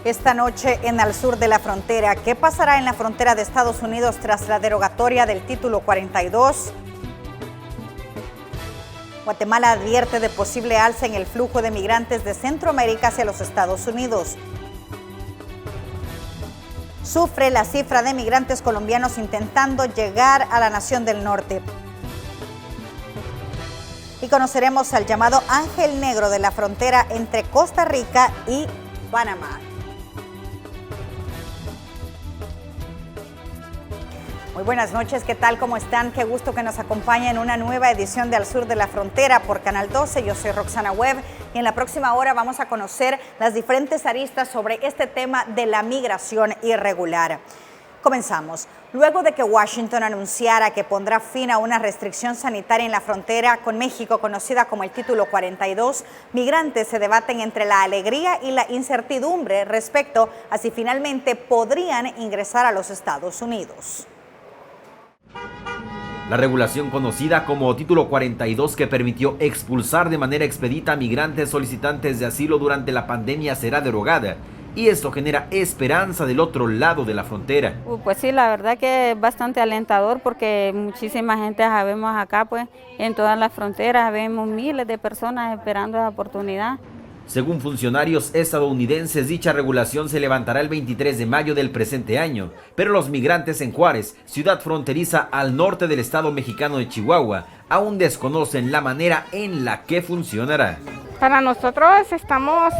esta noche en el sur de la frontera. ¿Qué pasará en la frontera de Estados Unidos tras la derogatoria del título 42? Guatemala advierte de posible alza en el flujo de migrantes de Centroamérica hacia los Estados Unidos. Sufre la cifra de migrantes colombianos intentando llegar a la nación del norte. Y conoceremos al llamado Ángel Negro de la frontera entre Costa Rica y Panamá. Muy buenas noches, ¿qué tal? ¿Cómo están? Qué gusto que nos acompañen en una nueva edición de Al Sur de la Frontera por Canal 12. Yo soy Roxana Webb y en la próxima hora vamos a conocer las diferentes aristas sobre este tema de la migración irregular. Comenzamos. Luego de que Washington anunciara que pondrá fin a una restricción sanitaria en la frontera con México, conocida como el Título 42, migrantes se debaten entre la alegría y la incertidumbre respecto a si finalmente podrían ingresar a los Estados Unidos. La regulación conocida como Título 42, que permitió expulsar de manera expedita a migrantes solicitantes de asilo durante la pandemia, será derogada. Y esto genera esperanza del otro lado de la frontera. Pues sí, la verdad que es bastante alentador porque muchísima gente sabemos acá, pues en todas las fronteras vemos miles de personas esperando la oportunidad. Según funcionarios estadounidenses, dicha regulación se levantará el 23 de mayo del presente año, pero los migrantes en Juárez, ciudad fronteriza al norte del estado mexicano de Chihuahua, aún desconocen la manera en la que funcionará. Para nosotros estamos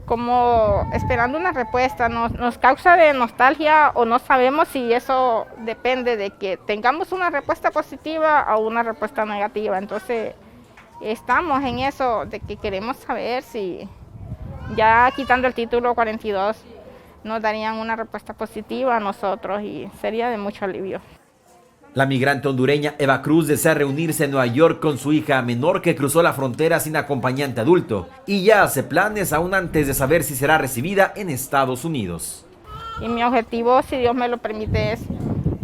como esperando una respuesta, nos causa de nostalgia o no sabemos si eso depende de que tengamos una respuesta positiva o una respuesta negativa. Entonces estamos en eso de que queremos saber si ya quitando el título 42 nos darían una respuesta positiva a nosotros y sería de mucho alivio. La migrante hondureña Eva Cruz desea reunirse en Nueva York con su hija menor que cruzó la frontera sin acompañante adulto y ya hace planes aún antes de saber si será recibida en Estados Unidos. Y mi objetivo, si Dios me lo permite, es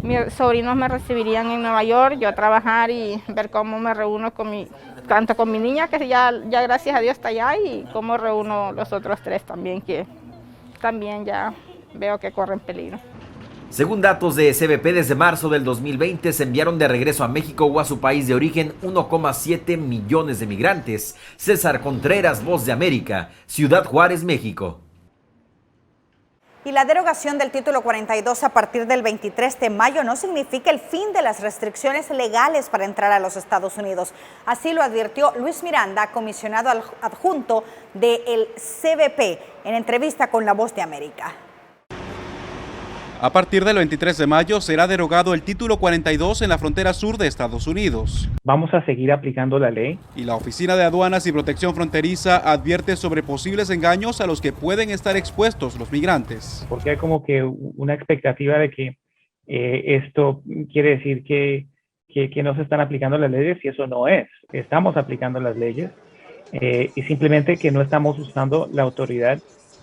mis sobrinos me recibirían en Nueva York, yo trabajar y ver cómo me reúno tanto con mi niña, que ya gracias a Dios está allá, y cómo reúno los otros tres también, que también ya veo que corren peligro. Según datos de CBP, desde marzo del 2020 se enviaron de regreso a México o a su país de origen 1,7 millones de migrantes. César Contreras, Voz de América, Ciudad Juárez, México. Y la derogación del título 42 a partir del 23 de mayo no significa el fin de las restricciones legales para entrar a los Estados Unidos. Así lo advirtió Luis Miranda, comisionado adjunto del CBP, en entrevista con La Voz de América. A partir del 23 de mayo será derogado el título 42 en la frontera sur de Estados Unidos. Vamos a seguir aplicando la ley. Y la Oficina de Aduanas y Protección Fronteriza advierte sobre posibles engaños a los que pueden estar expuestos los migrantes. Porque hay como que una expectativa de que esto quiere decir que no se están aplicando las leyes, y eso no es. Estamos aplicando las leyes y simplemente que no estamos usando la autoridad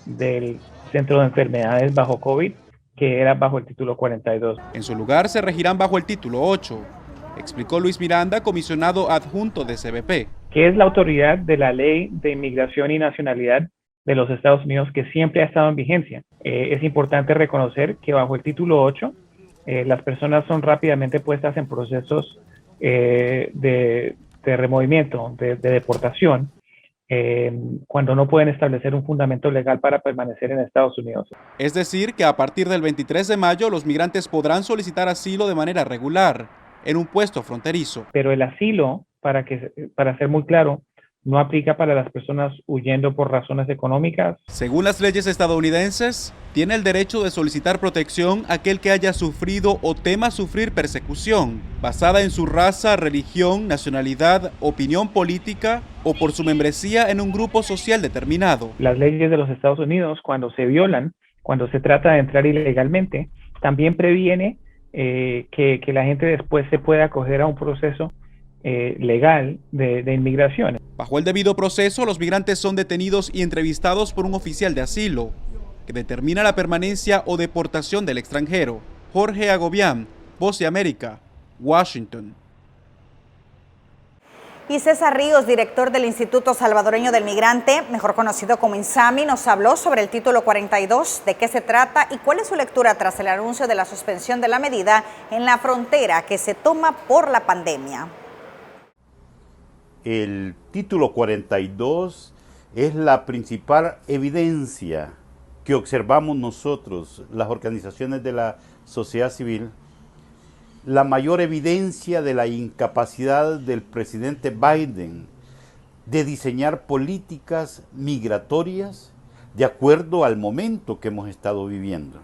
del Centro de Enfermedades bajo COVID, que era bajo el título 42. En su lugar se regirán bajo el título 8, explicó Luis Miranda, comisionado adjunto de CBP. Que es la autoridad de la Ley de Inmigración y Nacionalidad de los Estados Unidos, que siempre ha estado en vigencia. Es importante reconocer que bajo el título 8, las personas son rápidamente puestas en procesos de removimiento, de deportación, cuando no pueden establecer un fundamento legal para permanecer en Estados Unidos. Es decir, que a partir del 23 de mayo los migrantes podrán solicitar asilo de manera regular en un puesto fronterizo. Pero el asilo, para ser muy claro, no aplica para las personas huyendo por razones económicas. Según las leyes estadounidenses, tiene el derecho de solicitar protección aquel que haya sufrido o tema sufrir persecución, basada en su raza, religión, nacionalidad, opinión política o por su membresía en un grupo social determinado. Las leyes de los Estados Unidos, cuando se violan, cuando se trata de entrar ilegalmente, también previene que la gente después se pueda acoger a un proceso legal de inmigración. Bajo el debido proceso, los migrantes son detenidos y entrevistados por un oficial de asilo, que determina la permanencia o deportación del extranjero. Jorge Agobián, Voz de América, Washington. Y César Ríos, director del Instituto Salvadoreño del Migrante, mejor conocido como INSAMI, nos habló sobre el título 42, de qué se trata y cuál es su lectura tras el anuncio de la suspensión de la medida en la frontera que se toma por la pandemia. El título 42 es la principal evidencia que observamos nosotros, las organizaciones de la sociedad civil, la mayor evidencia de la incapacidad del presidente Biden de diseñar políticas migratorias de acuerdo al momento que hemos estado viviendo.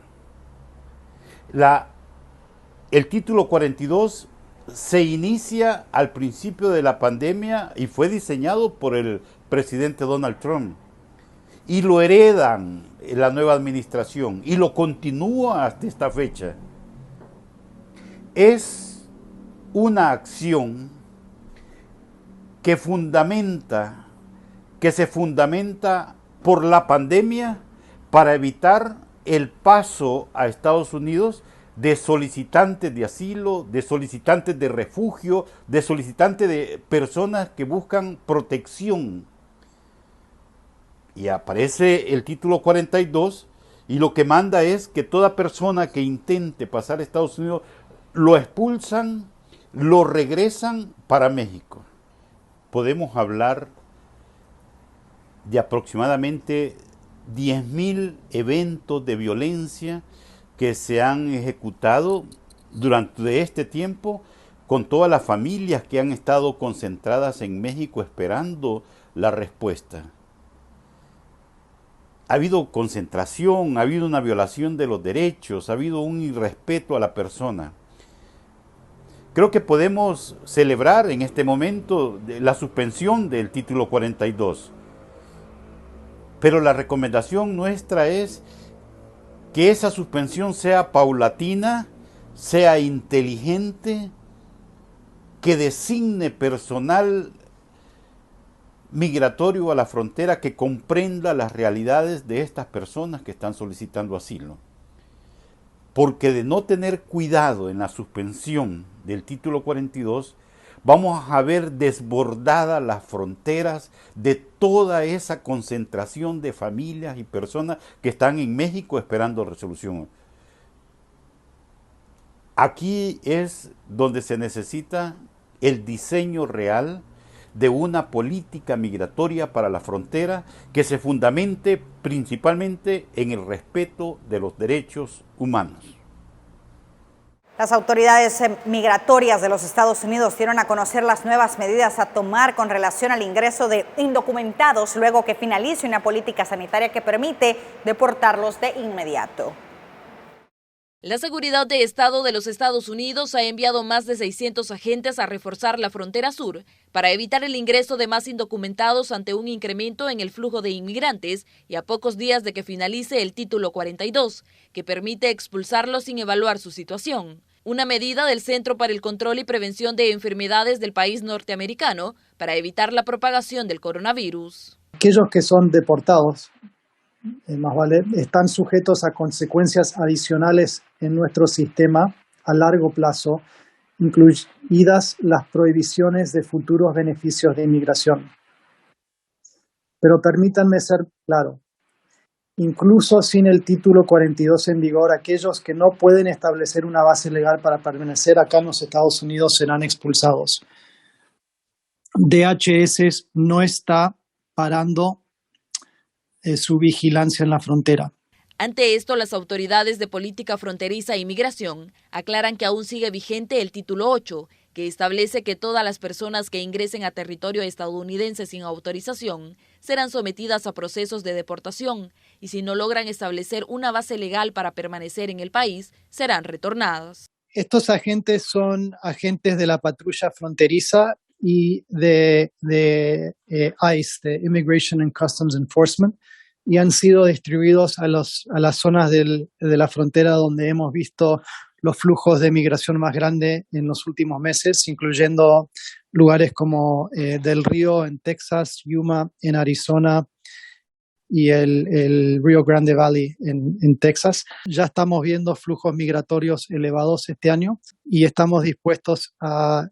El título 42 se inicia al principio de la pandemia y fue diseñado por el presidente Donald Trump. Y lo heredan la nueva administración y lo continúa hasta esta fecha. Es una acción que se fundamenta por la pandemia para evitar el paso a Estados Unidos de solicitantes de asilo, de solicitantes de refugio, de solicitantes de personas que buscan protección. Y aparece el título 42 y lo que manda es que toda persona que intente pasar a Estados Unidos lo expulsan, lo regresan para México. Podemos hablar de aproximadamente 10.000 eventos de violencia que se han ejecutado durante este tiempo con todas las familias que han estado concentradas en México esperando la respuesta. Ha habido concentración, ha habido una violación de los derechos, ha habido un irrespeto a la persona. Creo que podemos celebrar en este momento la suspensión del título 42. Pero la recomendación nuestra es que esa suspensión sea paulatina, sea inteligente, que designe personal migratorio a la frontera que comprenda las realidades de estas personas que están solicitando asilo. Porque de no tener cuidado en la suspensión del título 42, vamos a ver desbordadas las fronteras de toda esa concentración de familias y personas que están en México esperando resolución. Aquí es donde se necesita el diseño real de una política migratoria para la frontera que se fundamente principalmente en el respeto de los derechos humanos. Las autoridades migratorias de los Estados Unidos dieron a conocer las nuevas medidas a tomar con relación al ingreso de indocumentados luego que finalice una política sanitaria que permite deportarlos de inmediato. La Seguridad de Estado de los Estados Unidos ha enviado más de 600 agentes a reforzar la frontera sur para evitar el ingreso de más indocumentados ante un incremento en el flujo de inmigrantes y a pocos días de que finalice el título 42, que permite expulsarlos sin evaluar su situación. Una medida del Centro para el Control y Prevención de Enfermedades del país norteamericano para evitar la propagación del coronavirus. Aquellos que son deportados, más vale, están sujetos a consecuencias adicionales en nuestro sistema a largo plazo, incluidas las prohibiciones de futuros beneficios de inmigración. Pero permítanme ser claro, incluso sin el título 42 en vigor, aquellos que no pueden establecer una base legal para permanecer acá en los Estados Unidos serán expulsados. DHS no está parando su vigilancia en la frontera. Ante esto, las autoridades de política fronteriza e inmigración aclaran que aún sigue vigente el título 8, que establece que todas las personas que ingresen a territorio estadounidense sin autorización serán sometidas a procesos de deportación y si no logran establecer una base legal para permanecer en el país, serán retornadas. Estos agentes son agentes de la patrulla fronteriza y de ICE, de Immigration and Customs Enforcement, y han sido distribuidos a las zonas de la frontera donde hemos visto los flujos de migración más grandes en los últimos meses, incluyendo lugares como Del Río en Texas, Yuma en Arizona, y el Rio Grande Valley en Texas. Ya estamos viendo flujos migratorios elevados este año y estamos dispuestos a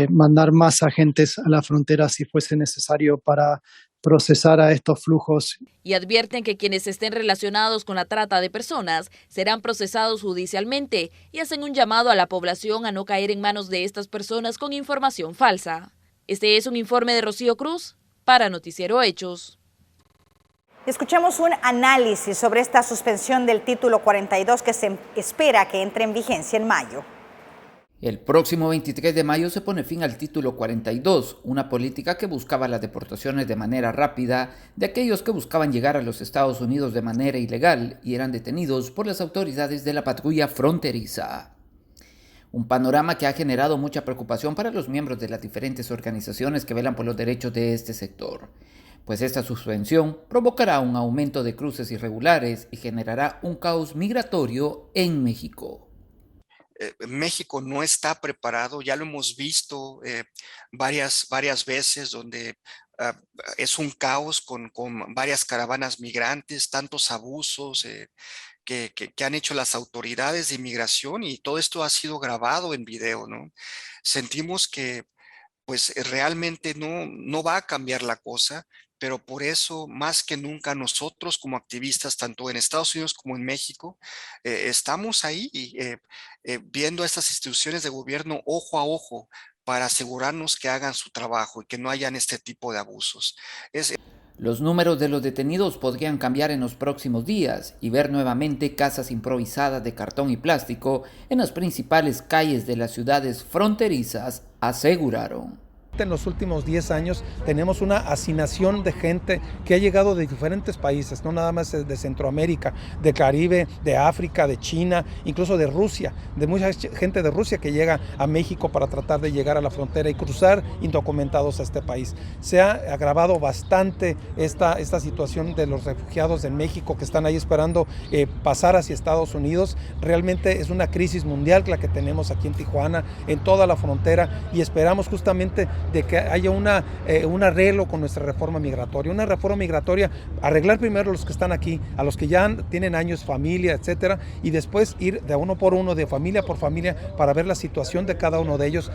mandar más agentes a la frontera si fuese necesario para procesar a estos flujos. Y advierten que quienes estén relacionados con la trata de personas serán procesados judicialmente y hacen un llamado a la población a no caer en manos de estas personas con información falsa. Este es un informe de Rocío Cruz para Noticiero Hechos. Escuchemos un análisis sobre esta suspensión del título 42 que se espera que entre en vigencia en mayo. El próximo 23 de mayo se pone fin al título 42, una política que buscaba las deportaciones de manera rápida de aquellos que buscaban llegar a los Estados Unidos de manera ilegal y eran detenidos por las autoridades de la patrulla fronteriza. Un panorama que ha generado mucha preocupación para los miembros de las diferentes organizaciones que velan por los derechos de este sector, pues esta suspensión provocará un aumento de cruces irregulares y generará un caos migratorio en México. México no está preparado, ya lo hemos visto varias veces donde es un caos con varias caravanas migrantes, tantos abusos que han hecho las autoridades de inmigración, y todo esto ha sido grabado en video, ¿no? Sentimos que pues realmente no va a cambiar la cosa, pero por eso más que nunca nosotros como activistas, tanto en Estados Unidos como en México, estamos ahí viendo a estas instituciones de gobierno ojo a ojo para asegurarnos que hagan su trabajo y que no hayan este tipo de abusos. Los números de los detenidos podrían cambiar en los próximos días y ver nuevamente casas improvisadas de cartón y plástico en las principales calles de las ciudades fronterizas, aseguraron. En los últimos 10 años tenemos una hacinación de gente que ha llegado de diferentes países, no nada más de Centroamérica, de Caribe, de África, de China, incluso de Rusia, de mucha gente de Rusia que llega a México para tratar de llegar a la frontera y cruzar indocumentados a este país. Se ha agravado bastante esta situación de los refugiados en México que están ahí esperando pasar hacia Estados Unidos. Realmente es una crisis mundial la que tenemos aquí en Tijuana, en toda la frontera, y esperamos justamente de que haya un arreglo con nuestra reforma migratoria. Una reforma migratoria, arreglar primero a los que están aquí, a los que ya tienen años, familia, etcétera, y después ir de uno por uno, de familia por familia, para ver la situación de cada uno de ellos.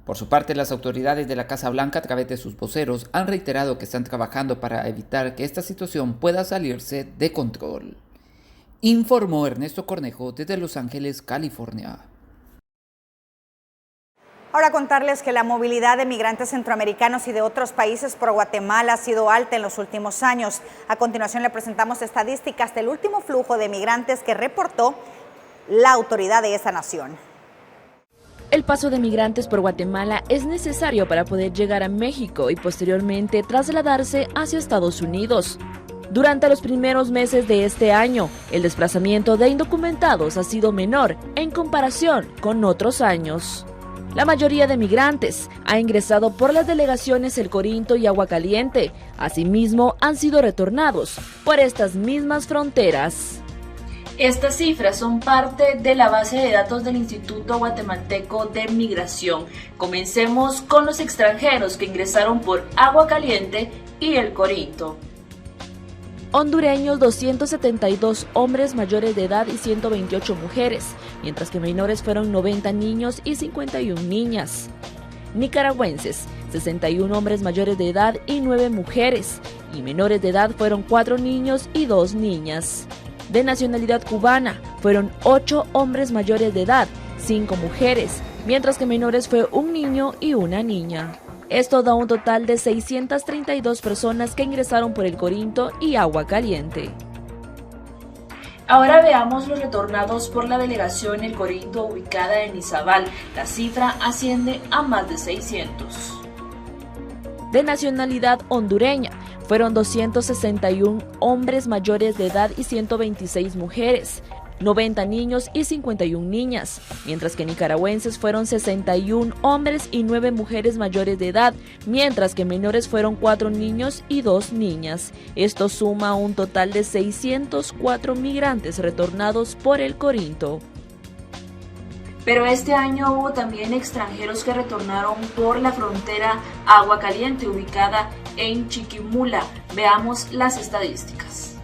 Por su parte, las autoridades de la Casa Blanca, a través de sus voceros, han reiterado que están trabajando para evitar que esta situación pueda salirse de control. Informó Ernesto Cornejo desde Los Ángeles, California. Ahora contarles que la movilidad de migrantes centroamericanos y de otros países por Guatemala ha sido alta en los últimos años. A continuación le presentamos estadísticas del último flujo de migrantes que reportó la autoridad de esa nación. El paso de migrantes por Guatemala es necesario para poder llegar a México y posteriormente trasladarse hacia Estados Unidos. Durante los primeros meses de este año, el desplazamiento de indocumentados ha sido menor en comparación con otros años. La mayoría de migrantes ha ingresado por las delegaciones El Corinto y Aguacaliente. Asimismo, han sido retornados por estas mismas fronteras. Estas cifras son parte de la base de datos del Instituto Guatemalteco de Migración. Comencemos con los extranjeros que ingresaron por Aguacaliente y El Corinto. Hondureños 272 hombres mayores de edad y 128 mujeres, mientras que menores fueron 90 niños y 51 niñas. Nicaragüenses 61 hombres mayores de edad y 9 mujeres, y menores de edad fueron 4 niños y 2 niñas. De nacionalidad cubana fueron 8 hombres mayores de edad, 5 mujeres, mientras que menores fue un niño y una niña. Esto da un total de 632 personas que ingresaron por El Corinto y Aguacaliente. Ahora veamos los retornados por la delegación El Corinto ubicada en Izabal. La cifra asciende a más de 600. De nacionalidad hondureña, fueron 261 hombres mayores de edad y 126 mujeres, 90 niños y 51 niñas, mientras que nicaragüenses fueron 61 hombres y 9 mujeres mayores de edad, mientras que menores fueron 4 niños y 2 niñas. Esto suma un total de 604 migrantes retornados por El Corinto. Pero este año hubo también extranjeros que retornaron por la frontera Agua Caliente, ubicada en Chiquimula. Veamos las estadísticas.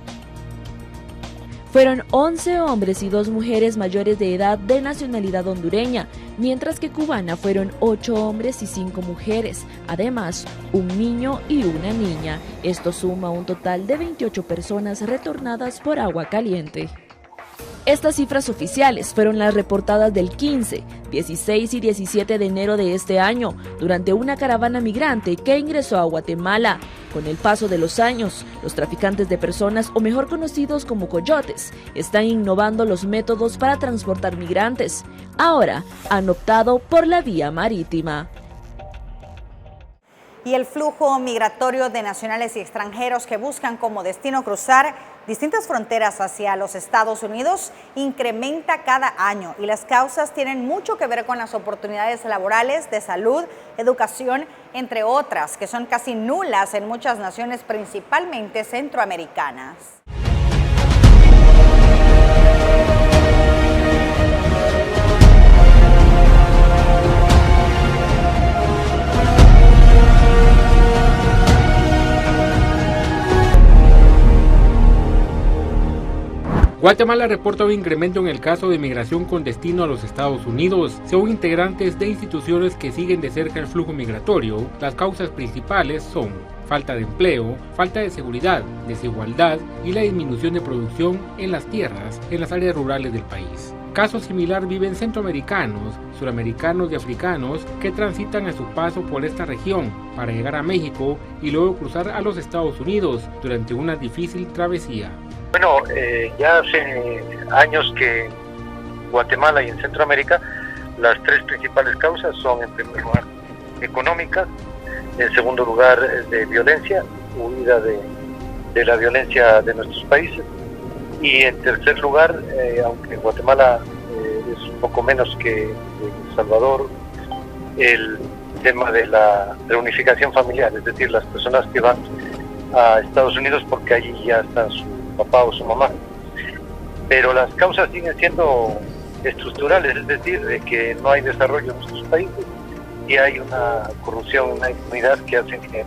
Fueron 11 hombres y 2 mujeres mayores de edad de nacionalidad hondureña, mientras que cubana fueron 8 hombres y 5 mujeres, además un niño y una niña. Esto suma un total de 28 personas retornadas por Agua Caliente. Estas cifras oficiales fueron las reportadas del 15, 16 y 17 de enero de este año, durante una caravana migrante que ingresó a Guatemala. Con el paso de los años, los traficantes de personas, o mejor conocidos como coyotes, están innovando los métodos para transportar migrantes. Ahora han optado por la vía marítima. Y el flujo migratorio de nacionales y extranjeros que buscan como destino cruzar distintas fronteras hacia los Estados Unidos incrementa cada año, y las causas tienen mucho que ver con las oportunidades laborales, de salud, educación, entre otras, que son casi nulas en muchas naciones, principalmente centroamericanas. Guatemala reporta un incremento en el caso de migración con destino a los Estados Unidos. Según integrantes de instituciones que siguen de cerca el flujo migratorio, las causas principales son falta de empleo, falta de seguridad, desigualdad y la disminución de producción en las tierras en las áreas rurales del país. Caso similar viven centroamericanos, suramericanos y africanos que transitan a su paso por esta región para llegar a México y luego cruzar a los Estados Unidos durante una difícil travesía. Bueno, ya hace años que en Guatemala y en Centroamérica las 3 principales causas son, en primer lugar, económicas, en segundo lugar, de violencia, huida de la violencia de nuestros países, y en tercer lugar, aunque en Guatemala es un poco menos que en El Salvador, el tema de la reunificación familiar, es decir, las personas que van a Estados Unidos porque allí ya está su papá o su mamá. Pero las causas siguen siendo estructurales, es decir, de que no hay desarrollo en nuestros países y hay una corrupción, una impunidad que hace que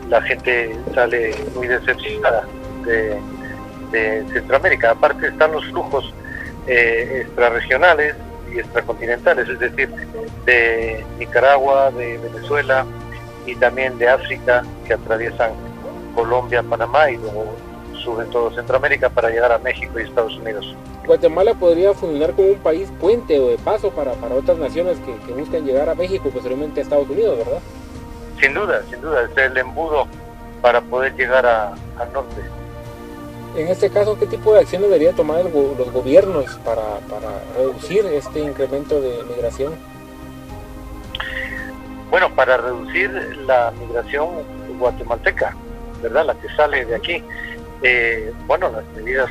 la gente sale muy decepcionada de Centroamérica. Aparte están los flujos extrarregionales y extracontinentales, es decir, de Nicaragua, de Venezuela y también de África, que atraviesan Colombia, Panamá y luego suben todo Centroamérica para llegar a México y Estados Unidos. Guatemala podría funcionar como un país puente o de paso para otras naciones que buscan llegar a México y posteriormente a Estados Unidos, ¿verdad? Sin duda, es el embudo para poder llegar al norte. En este caso, ¿qué tipo de acción debería tomar los gobiernos para reducir este incremento de migración? Bueno, para reducir la migración guatemalteca, ¿verdad? La que sale de aquí. Bueno, las medidas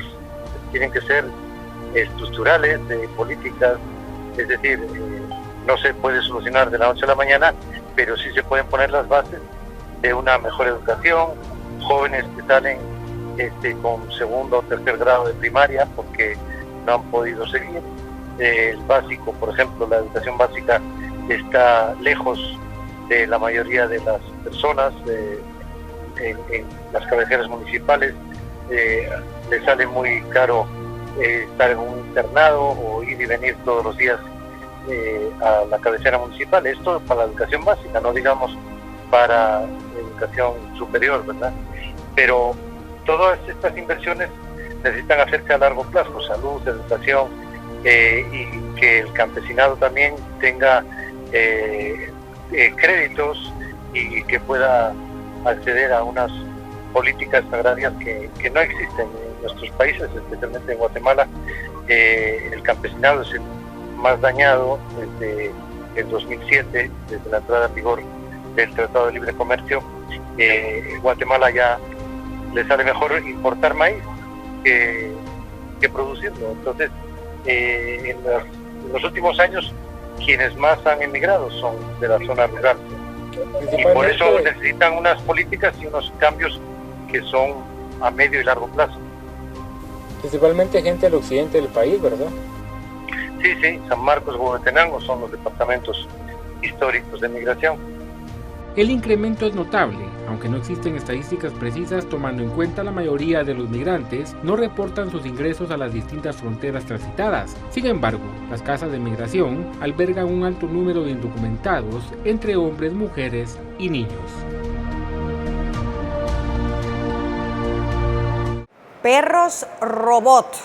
tienen que ser estructurales, de políticas, es decir, no se puede solucionar de la noche a la mañana, pero sí se pueden poner las bases de una mejor educación, jóvenes que salen con segundo o tercer grado de primaria porque no han podido seguir. El básico, por ejemplo, la educación básica está lejos de la mayoría de las personas en las cabeceras municipales. Le sale muy caro estar en un internado o ir y venir todos los días a la cabecera municipal. Esto para la educación básica, no digamos para educación superior, ¿verdad? Pero todas estas inversiones necesitan hacerse a largo plazo: salud, educación, y que el campesinado también tenga créditos y que pueda acceder a unas políticas agrarias que no existen en nuestros países, especialmente en Guatemala. El campesinado es el más dañado desde el 2007, desde la entrada en vigor del Tratado de Libre Comercio. Guatemala ya le sale mejor importar maíz que producirlo. Entonces, en los últimos años, quienes más han emigrado son de la zona rural. Y por eso necesitan unas políticas y unos cambios que son a medio y largo plazo. Principalmente gente del occidente del país, ¿verdad? Sí, San Marcos, Huehuetenango son los departamentos históricos de migración. El incremento es notable, aunque no existen estadísticas precisas tomando en cuenta la mayoría de los migrantes no reportan sus ingresos a las distintas fronteras transitadas. Sin embargo, las casas de migración albergan un alto número de indocumentados entre hombres, mujeres y niños. Perros robot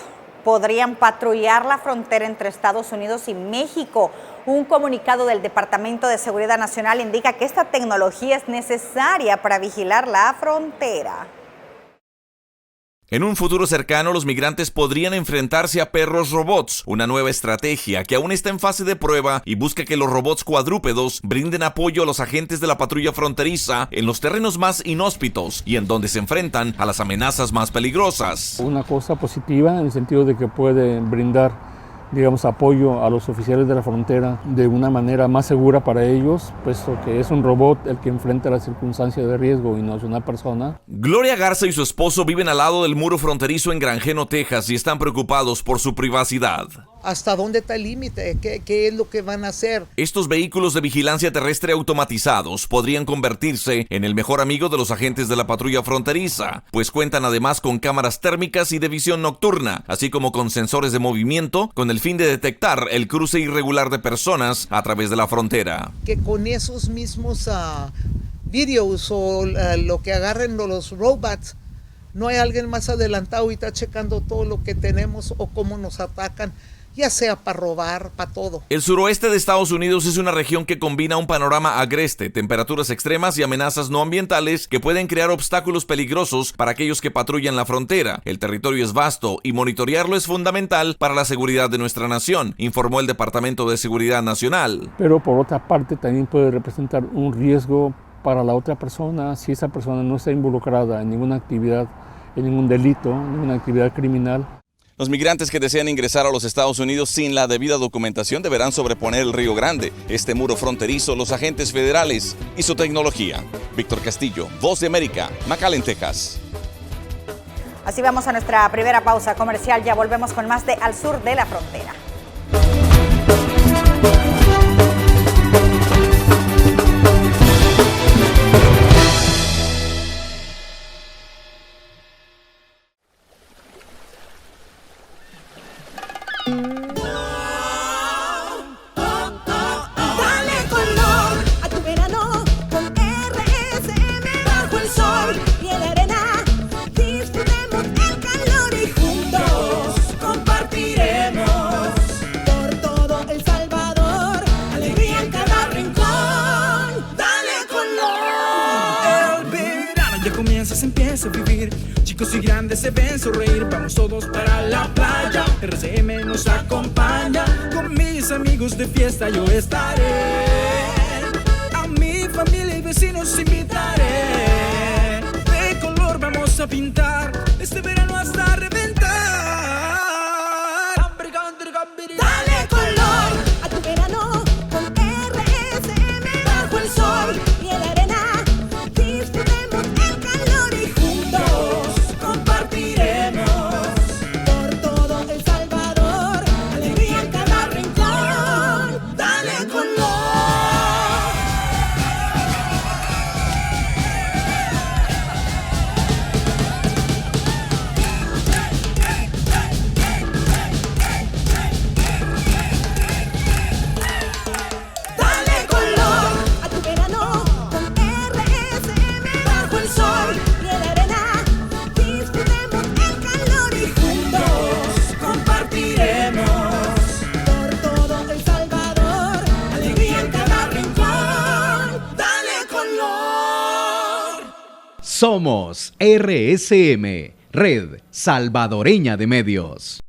podrían patrullar la frontera entre Estados Unidos y México. Un comunicado del Departamento de Seguridad Nacional indica que esta tecnología es necesaria para vigilar la frontera. En un futuro cercano, los migrantes podrían enfrentarse a perros robots, una nueva estrategia que aún está en fase de prueba y busca que los robots cuadrúpedos brinden apoyo a los agentes de la patrulla fronteriza en los terrenos más inhóspitos y en donde se enfrentan a las amenazas más peligrosas. Una cosa positiva en el sentido de que puede brindar, digamos, apoyo a los oficiales de la frontera de una manera más segura para ellos, puesto que es un robot el que enfrenta la circunstancia de riesgo y no es una persona. Gloria Garza y su esposo viven al lado del muro fronterizo en Granjeno, Texas, y están preocupados por su privacidad. ¿Hasta dónde está el límite? ¿Qué es lo que van a hacer? Estos vehículos de vigilancia terrestre automatizados podrían convertirse en el mejor amigo de los agentes de la patrulla fronteriza, pues cuentan además con cámaras térmicas y de visión nocturna, así como con sensores de movimiento, con el fin de detectar el cruce irregular de personas a través de la frontera. Que con esos mismos videos o lo que agarren los robots, no hay alguien más adelantado y está checando todo lo que tenemos o cómo nos atacan, ya sea para robar, para todo. El suroeste de Estados Unidos es una región que combina un panorama agreste, temperaturas extremas y amenazas no ambientales que pueden crear obstáculos peligrosos para aquellos que patrullan la frontera. El territorio es vasto y monitorearlo es fundamental para la seguridad de nuestra nación, informó el Departamento de Seguridad Nacional. Pero por otra parte también puede representar un riesgo para la otra persona si esa persona no está involucrada en ninguna actividad, en ningún delito, en ninguna actividad criminal. Los migrantes que desean ingresar a los Estados Unidos sin la debida documentación deberán sobreponer el Río Grande, este muro fronterizo, los agentes federales y su tecnología. Víctor Castillo, Voz de América, McAllen, Texas. Así vamos a nuestra primera pausa comercial. Ya volvemos con más de Al Sur de la Frontera. Empieza a vivir, chicos y grandes se ven sonreír, vamos todos para la playa, RCM nos acompaña, con mis amigos de fiesta yo estaré, a mi familia y vecinos invitaré, de color vamos a pintar, este verano hasta reventar. Dale color a tu verano con RSM bajo el sol y en la arena. Disfrutemos el calor y juntos compartiremos por todo El Salvador, alegría en cada rincón. Dale color. Dale color a tu verano con RSM bajo el sol y en la arena. Disfrutemos el calor y juntos compartiremos por todo El Salvador, alegría en cada rincón. Dale color. Somos RSM, Red Salvadoreña de Medios.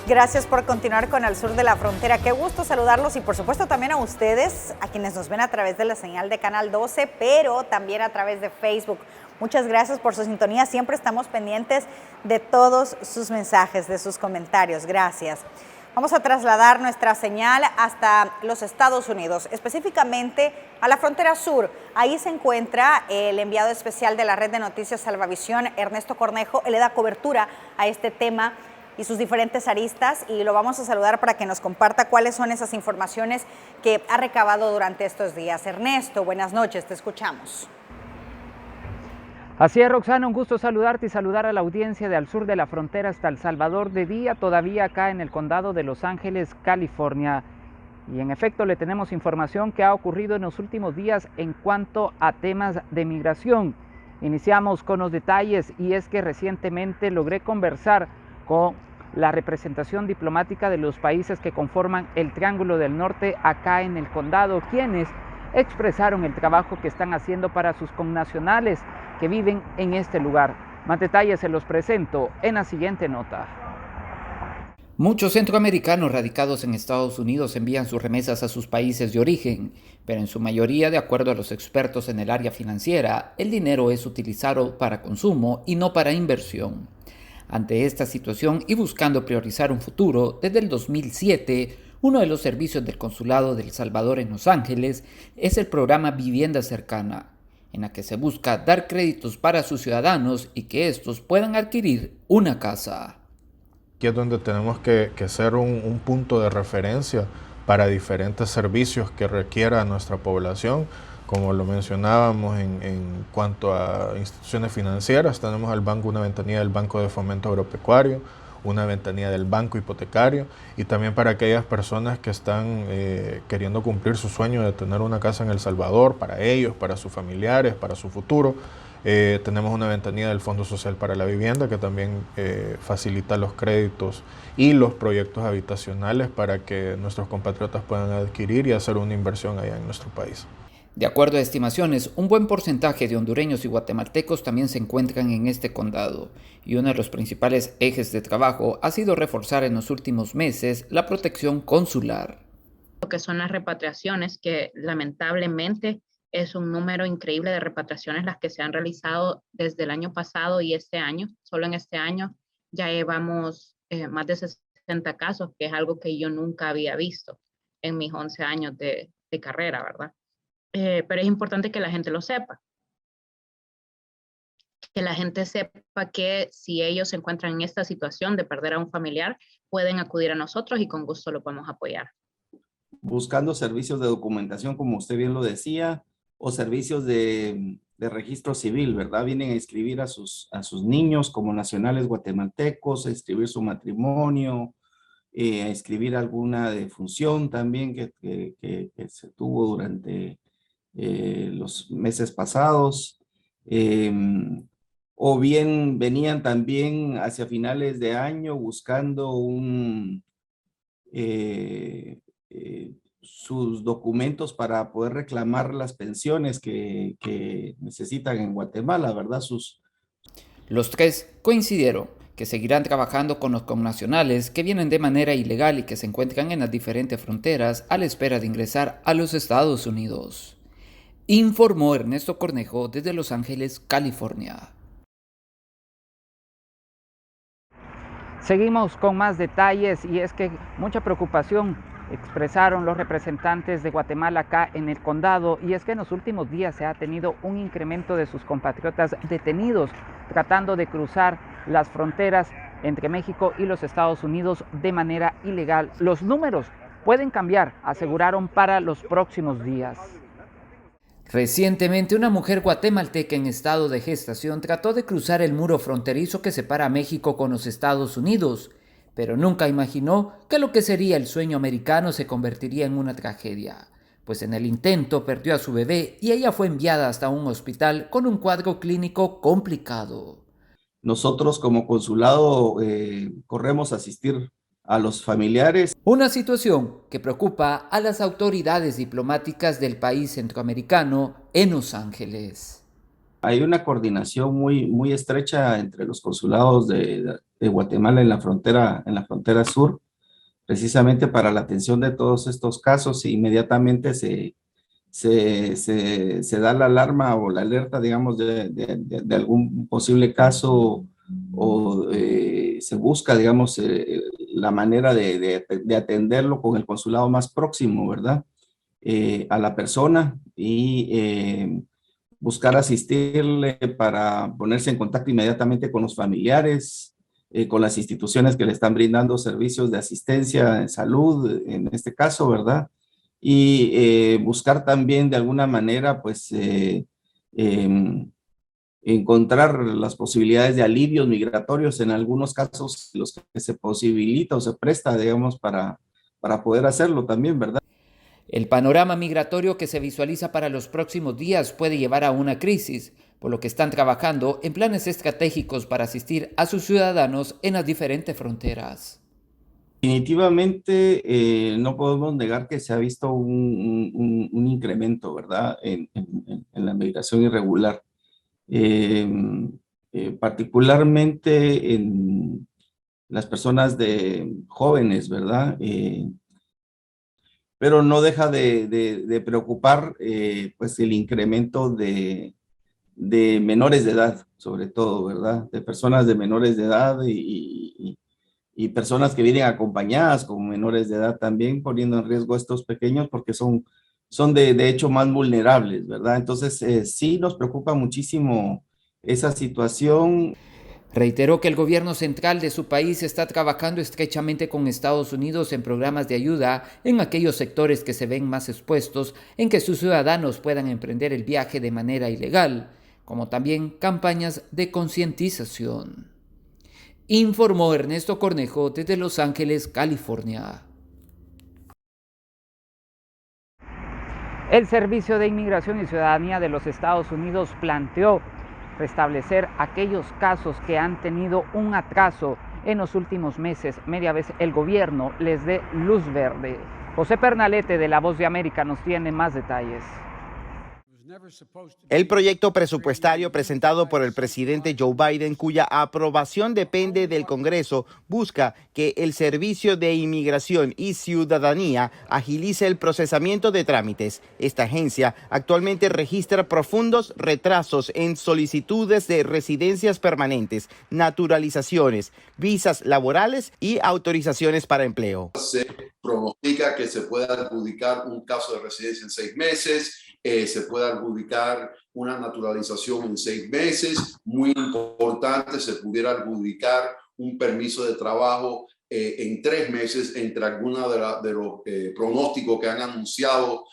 Gracias por continuar con Al Sur de la Frontera. Qué gusto saludarlos y por supuesto también a ustedes, a quienes nos ven a través de la señal de Canal 12, pero también a través de Facebook. Muchas gracias por su sintonía. Siempre estamos pendientes de todos sus mensajes, de sus comentarios. Gracias. Vamos a trasladar nuestra señal hasta los Estados Unidos, específicamente a la frontera sur. Ahí se encuentra el enviado especial de la Red de Noticias Salvavisión, Ernesto Cornejo. Él le da cobertura a este tema y sus diferentes aristas, y lo vamos a saludar para que nos comparta cuáles son esas informaciones que ha recabado durante estos días. Ernesto, buenas noches, te escuchamos. Así es, Roxana, un gusto saludarte y saludar a la audiencia de al sur de la frontera hasta El Salvador, de día todavía acá en el condado de Los Ángeles, California. Y en efecto le tenemos información que ha ocurrido en los últimos días en cuanto a temas de migración. Iniciamos con los detalles, y es que recientemente logré conversar con la representación diplomática de los países que conforman el Triángulo del Norte acá en el condado, quienes expresaron el trabajo que están haciendo para sus connacionales que viven en este lugar. Más detalles se los presento en la siguiente nota. Muchos centroamericanos radicados en Estados Unidos envían sus remesas a sus países de origen, pero en su mayoría, de acuerdo a los expertos en el área financiera, el dinero es utilizado para consumo y no para inversión. Ante esta situación y buscando priorizar un futuro, desde el 2007, uno de los servicios del Consulado de El Salvador en Los Ángeles es el programa Vivienda Cercana, en la que se busca dar créditos para sus ciudadanos y que estos puedan adquirir una casa. Aquí es donde tenemos que ser un punto de referencia para diferentes servicios que requiera nuestra población. Como lo mencionábamos en cuanto a instituciones financieras, tenemos una ventanilla del Banco de Fomento Agropecuario, una ventanilla del Banco Hipotecario, y también para aquellas personas que están queriendo cumplir su sueño de tener una casa en El Salvador, para ellos, para sus familiares, para su futuro. Tenemos una ventanilla del Fondo Social para la Vivienda que también facilita los créditos y los proyectos habitacionales para que nuestros compatriotas puedan adquirir y hacer una inversión allá en nuestro país. De acuerdo a estimaciones, un buen porcentaje de hondureños y guatemaltecos también se encuentran en este condado, y uno de los principales ejes de trabajo ha sido reforzar en los últimos meses la protección consular. Lo que son las repatriaciones, que lamentablemente es un número increíble de repatriaciones las que se han realizado desde el año pasado y este año. Solo en este año ya llevamos más de 60 casos, que es algo que yo nunca había visto en mis 11 años de carrera, ¿verdad? Pero es importante que la gente lo sepa. Que la gente sepa que si ellos se encuentran en esta situación de perder a un familiar, pueden acudir a nosotros y con gusto lo podemos apoyar. Buscando servicios de documentación, como usted bien lo decía, o servicios de registro civil, ¿verdad? Vienen a inscribir a sus niños como nacionales guatemaltecos, a inscribir su matrimonio, a inscribir alguna defunción también que se tuvo durante los meses pasados, o bien venían también hacia finales de año buscando sus documentos para poder reclamar las pensiones que necesitan en Guatemala, ¿verdad? Los tres coincidieron que seguirán trabajando con los connacionales que vienen de manera ilegal y que se encuentran en las diferentes fronteras a la espera de ingresar a los Estados Unidos. Informó Ernesto Cornejo desde Los Ángeles, California. Seguimos con más detalles, y es que mucha preocupación expresaron los representantes de Guatemala acá en el condado, y es que en los últimos días se ha tenido un incremento de sus compatriotas detenidos tratando de cruzar las fronteras entre México y los Estados Unidos de manera ilegal. Los números pueden cambiar, aseguraron, para los próximos días. Recientemente, una mujer guatemalteca en estado de gestación trató de cruzar el muro fronterizo que separa a México con los Estados Unidos, pero nunca imaginó que lo que sería el sueño americano se convertiría en una tragedia, pues en el intento perdió a su bebé y ella fue enviada hasta un hospital con un cuadro clínico complicado. Nosotros como consulado corremos a asistir a los familiares. Una situación que preocupa a las autoridades diplomáticas del país centroamericano en Los Ángeles. Hay una coordinación muy estrecha entre los consulados de Guatemala en la frontera sur, precisamente para la atención de todos estos casos. Inmediatamente se da la alarma o la alerta, digamos, de algún posible caso, o se busca, digamos, la manera de atenderlo con el consulado más próximo, ¿verdad? A la persona y buscar asistirle para ponerse en contacto inmediatamente con los familiares, con las instituciones que le están brindando servicios de asistencia en salud, en este caso, ¿verdad? Y buscar también de alguna manera, pues, encontrar las posibilidades de alivios migratorios en algunos casos, los que se posibilita o se presta, digamos, para poder hacerlo también, ¿verdad? El panorama migratorio que se visualiza para los próximos días puede llevar a una crisis, por lo que están trabajando en planes estratégicos para asistir a sus ciudadanos en las diferentes fronteras. Definitivamente no podemos negar que se ha visto un incremento, ¿verdad?, en la migración irregular. Particularmente en las personas jóvenes, ¿verdad? Pero no deja de preocupar pues el incremento de menores de edad, sobre todo, ¿verdad? De personas de menores de edad y personas que vienen acompañadas con menores de edad también, poniendo en riesgo a estos pequeños porque son de hecho más vulnerables, ¿verdad? Entonces sí nos preocupa muchísimo esa situación. Reiteró que el gobierno central de su país está trabajando estrechamente con Estados Unidos en programas de ayuda en aquellos sectores que se ven más expuestos en que sus ciudadanos puedan emprender el viaje de manera ilegal, como también campañas de concientización. Informó Ernesto Cornejo desde Los Ángeles, California. El Servicio de Inmigración y Ciudadanía de los Estados Unidos planteó restablecer aquellos casos que han tenido un atraso en los últimos meses, media vez el gobierno les dé luz verde. José Pernalete de La Voz de América nos tiene más detalles. El proyecto presupuestario presentado por el presidente Joe Biden, cuya aprobación depende del Congreso, busca que el Servicio de Inmigración y Ciudadanía agilice el procesamiento de trámites. Esta agencia actualmente registra profundos retrasos en solicitudes de residencias permanentes, naturalizaciones, visas laborales y autorizaciones para empleo. Se pronostica que se pueda adjudicar un caso de residencia en 6 meses, se puede adjudicar una naturalización en 6 meses, muy importante, se pudiera adjudicar un permiso de trabajo en 3 meses, entre algunos de los pronósticos que han anunciado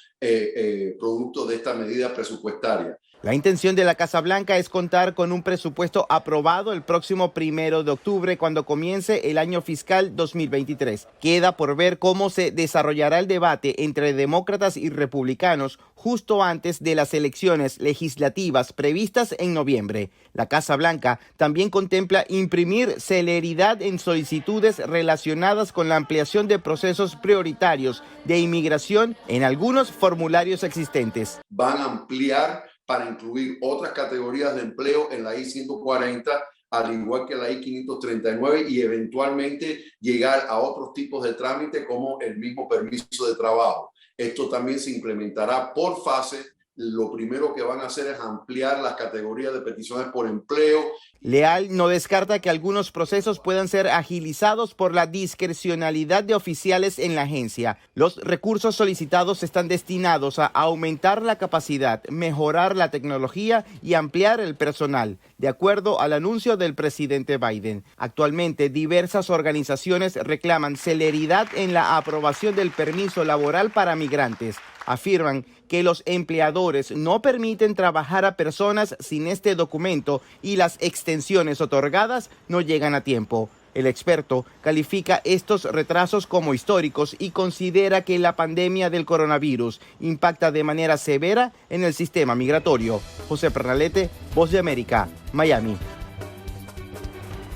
producto de esta medida presupuestaria. La intención de la Casa Blanca es contar con un presupuesto aprobado el próximo 1 de octubre cuando comience el año fiscal 2023. Queda por ver cómo se desarrollará el debate entre demócratas y republicanos justo antes de las elecciones legislativas previstas en noviembre. La Casa Blanca también contempla imprimir celeridad en solicitudes relacionadas con la ampliación de procesos prioritarios de inmigración en algunos formularios existentes. Van a ampliar para incluir otras categorías de empleo en la I-140, al igual que la I-539, y eventualmente llegar a otros tipos de trámite como el mismo permiso de trabajo. Esto también se implementará por fase. Lo primero que van a hacer es ampliar las categorías de peticiones por empleo. Leal no descarta que algunos procesos puedan ser agilizados por la discrecionalidad de oficiales en la agencia. Los recursos solicitados están destinados a aumentar la capacidad, mejorar la tecnología y ampliar el personal, de acuerdo al anuncio del presidente Biden. Actualmente, diversas organizaciones reclaman celeridad en la aprobación del permiso laboral para migrantes. Afirman que los empleadores no permiten trabajar a personas sin este documento y las extensiones otorgadas no llegan a tiempo. El experto califica estos retrasos como históricos y considera que la pandemia del coronavirus impacta de manera severa en el sistema migratorio. José Pernalete, Voz de América, Miami.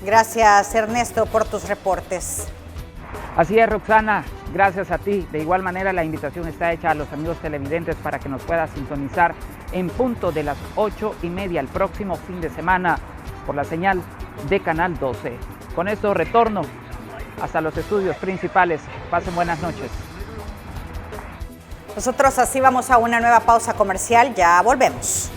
Gracias, Ernesto, por tus reportes. Así es, Roxana, gracias a ti. De igual manera, la invitación está hecha a los amigos televidentes para que nos puedas sintonizar en punto de las 8:30 el próximo fin de semana por la señal de Canal 12. Con esto retorno hasta los estudios principales. Pasen buenas noches. Nosotros así vamos a una nueva pausa comercial. Ya volvemos.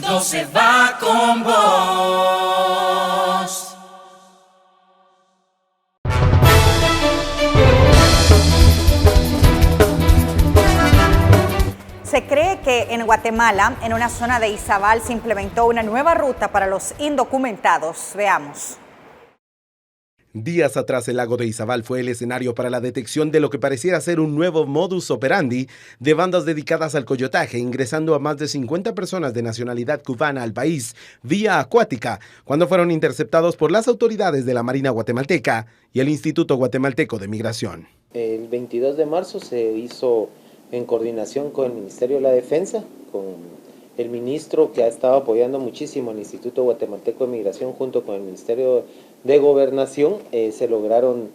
Azul 12 va con vos. Se cree que en Guatemala, en una zona de Izabal, se implementó una nueva ruta para los indocumentados. Veamos. Días atrás, el lago de Izabal fue el escenario para la detección de lo que pareciera ser un nuevo modus operandi de bandas dedicadas al coyotaje, ingresando a más de 50 personas de nacionalidad cubana al país vía acuática, cuando fueron interceptados por las autoridades de la Marina guatemalteca y el Instituto Guatemalteco de Migración. El 22 de marzo se hizo en coordinación con el Ministerio de la Defensa, con el ministro que ha estado apoyando muchísimo al Instituto Guatemalteco de Migración junto con el Ministerio de Gobernación, se lograron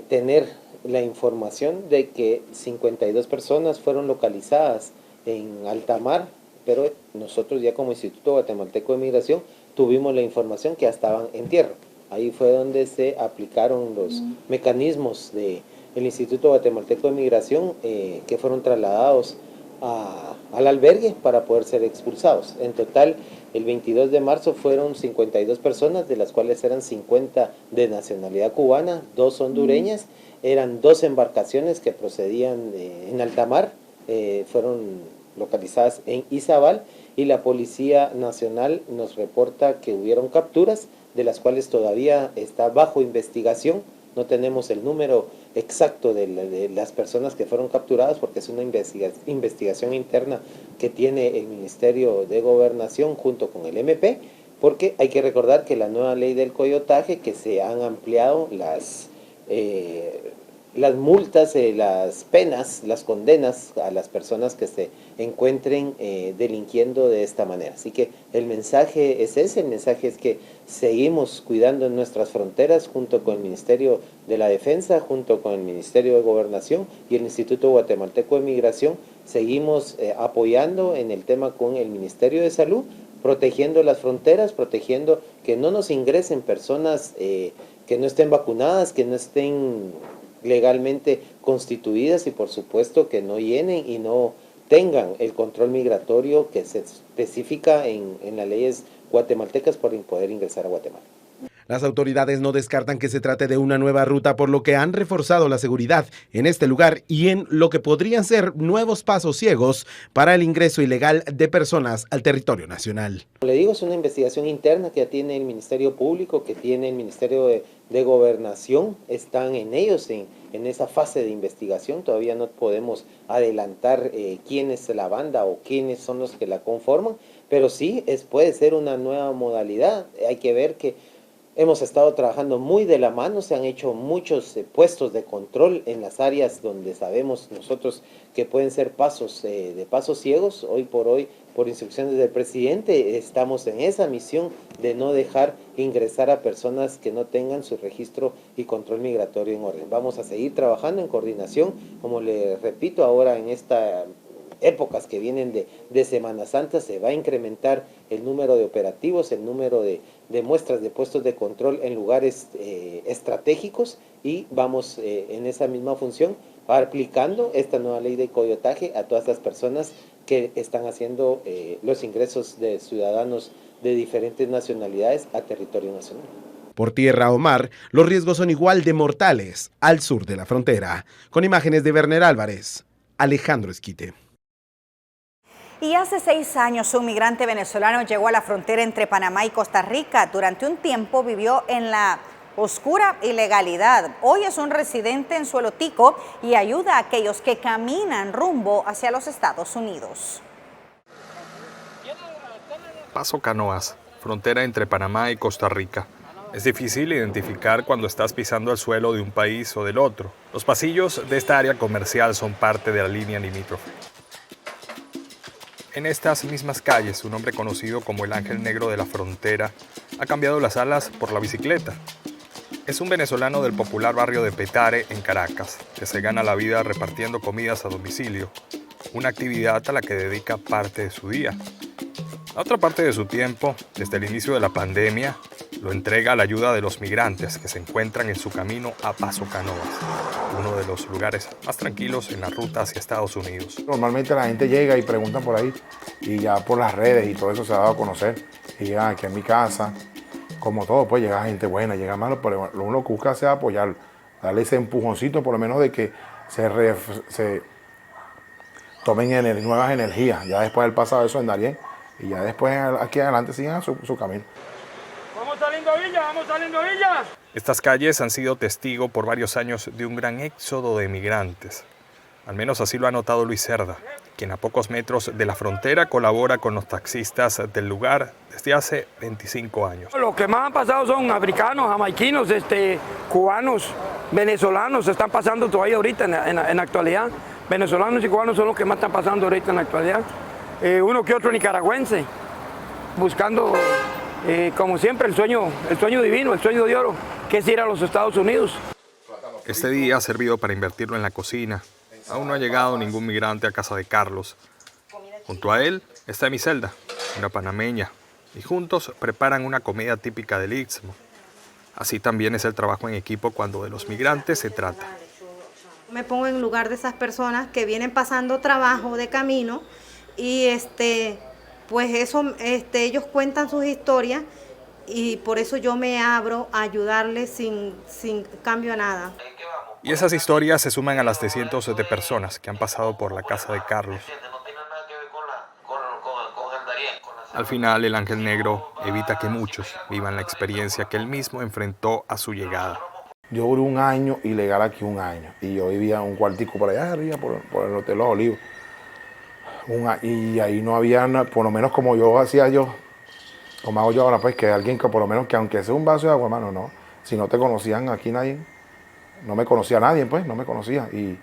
tener la información de que 52 personas fueron localizadas en alta mar, pero nosotros ya como Instituto Guatemalteco de Migración tuvimos la información que ya estaban en tierra. Ahí fue donde se aplicaron los mecanismos del Instituto Guatemalteco de Migración que fueron trasladados al albergue para poder ser expulsados. En total, el 22 de marzo fueron 52 personas, de las cuales eran 50 de nacionalidad cubana, 2 hondureñas, eran 2 embarcaciones que procedían en alta mar, fueron localizadas en Izabal, y la Policía Nacional nos reporta que hubieron capturas, de las cuales todavía está bajo investigación. No tenemos el número exacto de las personas que fueron capturadas porque es una investigación interna que tiene el Ministerio de Gobernación junto con el MP, porque hay que recordar que la nueva ley del coyotaje, que se han ampliado las multas, las penas, las condenas a las personas que se encuentren delinquiendo de esta manera. Así que el mensaje es ese, el mensaje es que seguimos cuidando nuestras fronteras junto con el Ministerio de la Defensa, junto con el Ministerio de Gobernación y el Instituto Guatemalteco de Migración. Seguimos apoyando en el tema con el Ministerio de Salud, protegiendo las fronteras, protegiendo que no nos ingresen personas que no estén vacunadas, que no estén legalmente constituidas y por supuesto que no llenen y no tengan el control migratorio que se especifica en las leyes guatemaltecas para poder ingresar a Guatemala. Las autoridades no descartan que se trate de una nueva ruta, por lo que han reforzado la seguridad en este lugar y en lo que podrían ser nuevos pasos ciegos para el ingreso ilegal de personas al territorio nacional. Como le digo, es una investigación interna que ya tiene el Ministerio Público, que tiene el Ministerio de Gobernación, están en ellos en esa fase de investigación. Todavía no podemos adelantar quién es la banda o quiénes son los que la conforman, pero sí puede ser una nueva modalidad. Hay que ver que hemos estado trabajando muy de la mano, se han hecho muchos puestos de control en las áreas donde sabemos nosotros que pueden ser pasos de pasos ciegos. Hoy, por instrucciones del presidente, estamos en esa misión de no dejar ingresar a personas que no tengan su registro y control migratorio en orden. Vamos a seguir trabajando en coordinación, como le repito, ahora en esta épocas que vienen de Semana Santa se va a incrementar el número de operativos, el número de muestras de puestos de control en lugares estratégicos, y vamos en esa misma función aplicando esta nueva ley de coyotaje a todas las personas que están haciendo los ingresos de ciudadanos de diferentes nacionalidades a territorio nacional. Por tierra o mar, los riesgos son igual de mortales al sur de la frontera. Con imágenes de Werner Álvarez, Alejandro Esquite. Y hace 6 años un migrante venezolano llegó a la frontera entre Panamá y Costa Rica. Durante un tiempo vivió en la oscura ilegalidad. Hoy es un residente en Suelo Tico y ayuda a aquellos que caminan rumbo hacia los Estados Unidos. Paso Canoas, frontera entre Panamá y Costa Rica. Es difícil identificar cuando estás pisando el suelo de un país o del otro. Los pasillos de esta área comercial son parte de la línea limítrofe. En estas mismas calles, un hombre conocido como el Ángel Negro de la Frontera ha cambiado las alas por la bicicleta. Es un venezolano del popular barrio de Petare, en Caracas, que se gana la vida repartiendo comidas a domicilio, una actividad a la que dedica parte de su día. La otra parte de su tiempo, desde el inicio de la pandemia, lo entrega a la ayuda de los migrantes que se encuentran en su camino a Paso Canoas, uno de los lugares más tranquilos en la ruta hacia Estados Unidos. Normalmente la gente llega y pregunta por ahí, y ya por las redes y todo eso se ha dado a conocer, y llegan aquí a mi casa, como todo, pues llega gente buena, llega malo, pero lo uno que busca es apoyarlo, darle ese empujoncito por lo menos de que se tomen nuevas energías, ya después del pasado eso en Darién, y ya después aquí adelante sigan su camino. ¡Vamos saliendo a Villa! ¡Vamos saliendo a Villa! Estas calles han sido testigo por varios años de un gran éxodo de migrantes. Al menos así lo ha notado Luis Cerda, quien a pocos metros de la frontera colabora con los taxistas del lugar desde hace 25 años. Lo que más han pasado son africanos, jamaiquinos, cubanos, venezolanos, están pasando todavía ahorita en la actualidad. Venezolanos y cubanos son los que más están pasando ahorita en la actualidad. Uno que otro nicaragüense, buscando, como siempre, el sueño divino, el sueño de oro, que es ir a los Estados Unidos. Este día ha servido para invertirlo en la cocina. Aún no ha llegado ningún migrante a casa de Carlos. Junto a él está Emiselda, una panameña, y juntos preparan una comida típica del Istmo. Así también es el trabajo en equipo cuando de los migrantes se trata. Me pongo en lugar de esas personas que vienen pasando trabajo de camino y pues eso, ellos cuentan sus historias y por eso yo me abro a ayudarles sin cambio a nada. Y esas historias se suman a las de cientos de personas que han pasado por la casa de Carlos. Al final, el Ángel Negro evita que muchos vivan la experiencia que él mismo enfrentó a su llegada. Yo duré un año ilegal aquí, un año, y yo vivía en un cuartico por allá arriba, por el Hotel Los Olivos. Y ahí no había, por lo menos como yo hacía yo, como hago yo ahora, pues que alguien que por lo menos, que aunque sea un vaso de agua, hermano, no. Si no te conocían aquí nadie, no me conocía nadie, pues, no me conocía. Y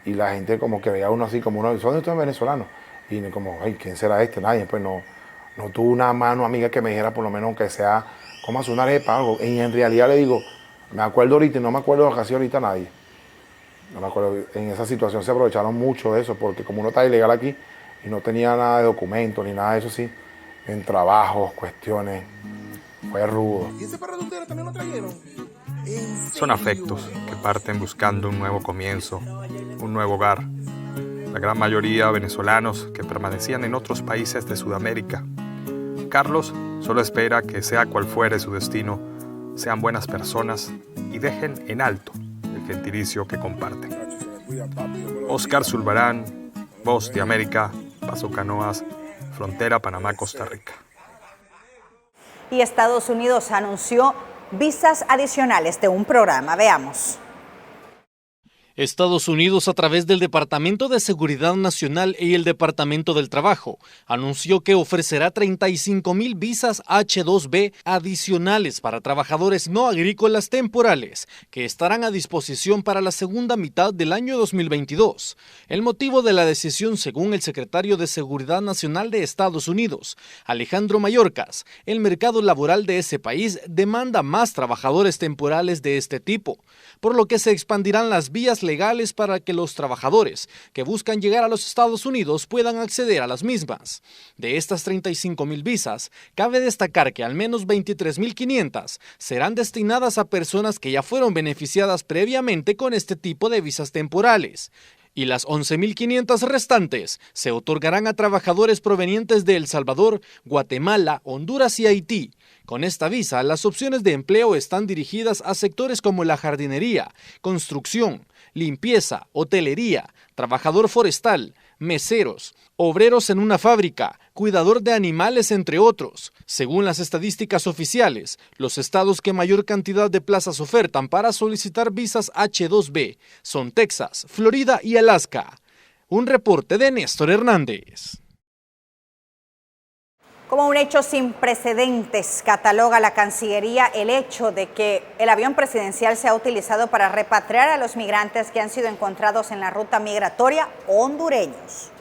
la gente como que veía a uno así, como uno, ¿son de ustedes venezolanos? Y como, ay, ¿quién será este? Nadie, pues no tuve una mano amiga que me dijera por lo menos que sea, ¿cómo hacer una arepa? Algo. Y en realidad le digo, me acuerdo ahorita y no me acuerdo casi ahorita nadie. No me acuerdo, en esa situación se aprovecharon mucho de eso, porque como uno está ilegal aquí y no tenía nada de documentos ni nada de eso, sí, en trabajos, cuestiones, fue rudo. ¿Y ese perro de ustedes también lo trajeron? Son afectos que parten buscando un nuevo comienzo, un nuevo hogar. La gran mayoría venezolanos que permanecían en otros países de Sudamérica. Carlos solo espera que sea cual fuere su destino, sean buenas personas y dejen en alto el gentilicio que comparten. Oscar Zulbarán, Voz de América, Paso Canoas, frontera Panamá-Costa Rica. Y Estados Unidos anunció visas adicionales de un programa. Veamos. Estados Unidos, a través del Departamento de Seguridad Nacional y el Departamento del Trabajo, anunció que ofrecerá 35,000 visas H-2B adicionales para trabajadores no agrícolas temporales, que estarán a disposición para la segunda mitad del año 2022. El motivo de la decisión, según el secretario de Seguridad Nacional de Estados Unidos, Alejandro Mayorkas, el mercado laboral de ese país demanda más trabajadores temporales de este tipo, por lo que se expandirán las vías legales para que los trabajadores que buscan llegar a los Estados Unidos puedan acceder a las mismas. De estas 35,000 visas, cabe destacar que al menos 23,500 serán destinadas a personas que ya fueron beneficiadas previamente con este tipo de visas temporales, y las 11,500 restantes se otorgarán a trabajadores provenientes de El Salvador, Guatemala, Honduras y Haití. Con esta visa, las opciones de empleo están dirigidas a sectores como la jardinería, construcción, limpieza, hotelería, trabajador forestal, meseros, obreros en una fábrica, cuidador de animales, entre otros. Según las estadísticas oficiales, los estados que mayor cantidad de plazas ofertan para solicitar visas H-2B son Texas, Florida y Alaska. Un reporte de Néstor Hernández. Como un hecho sin precedentes, cataloga la Cancillería el hecho de que el avión presidencial sea utilizado para repatriar a los migrantes que han sido encontrados en la ruta migratoria hondureños.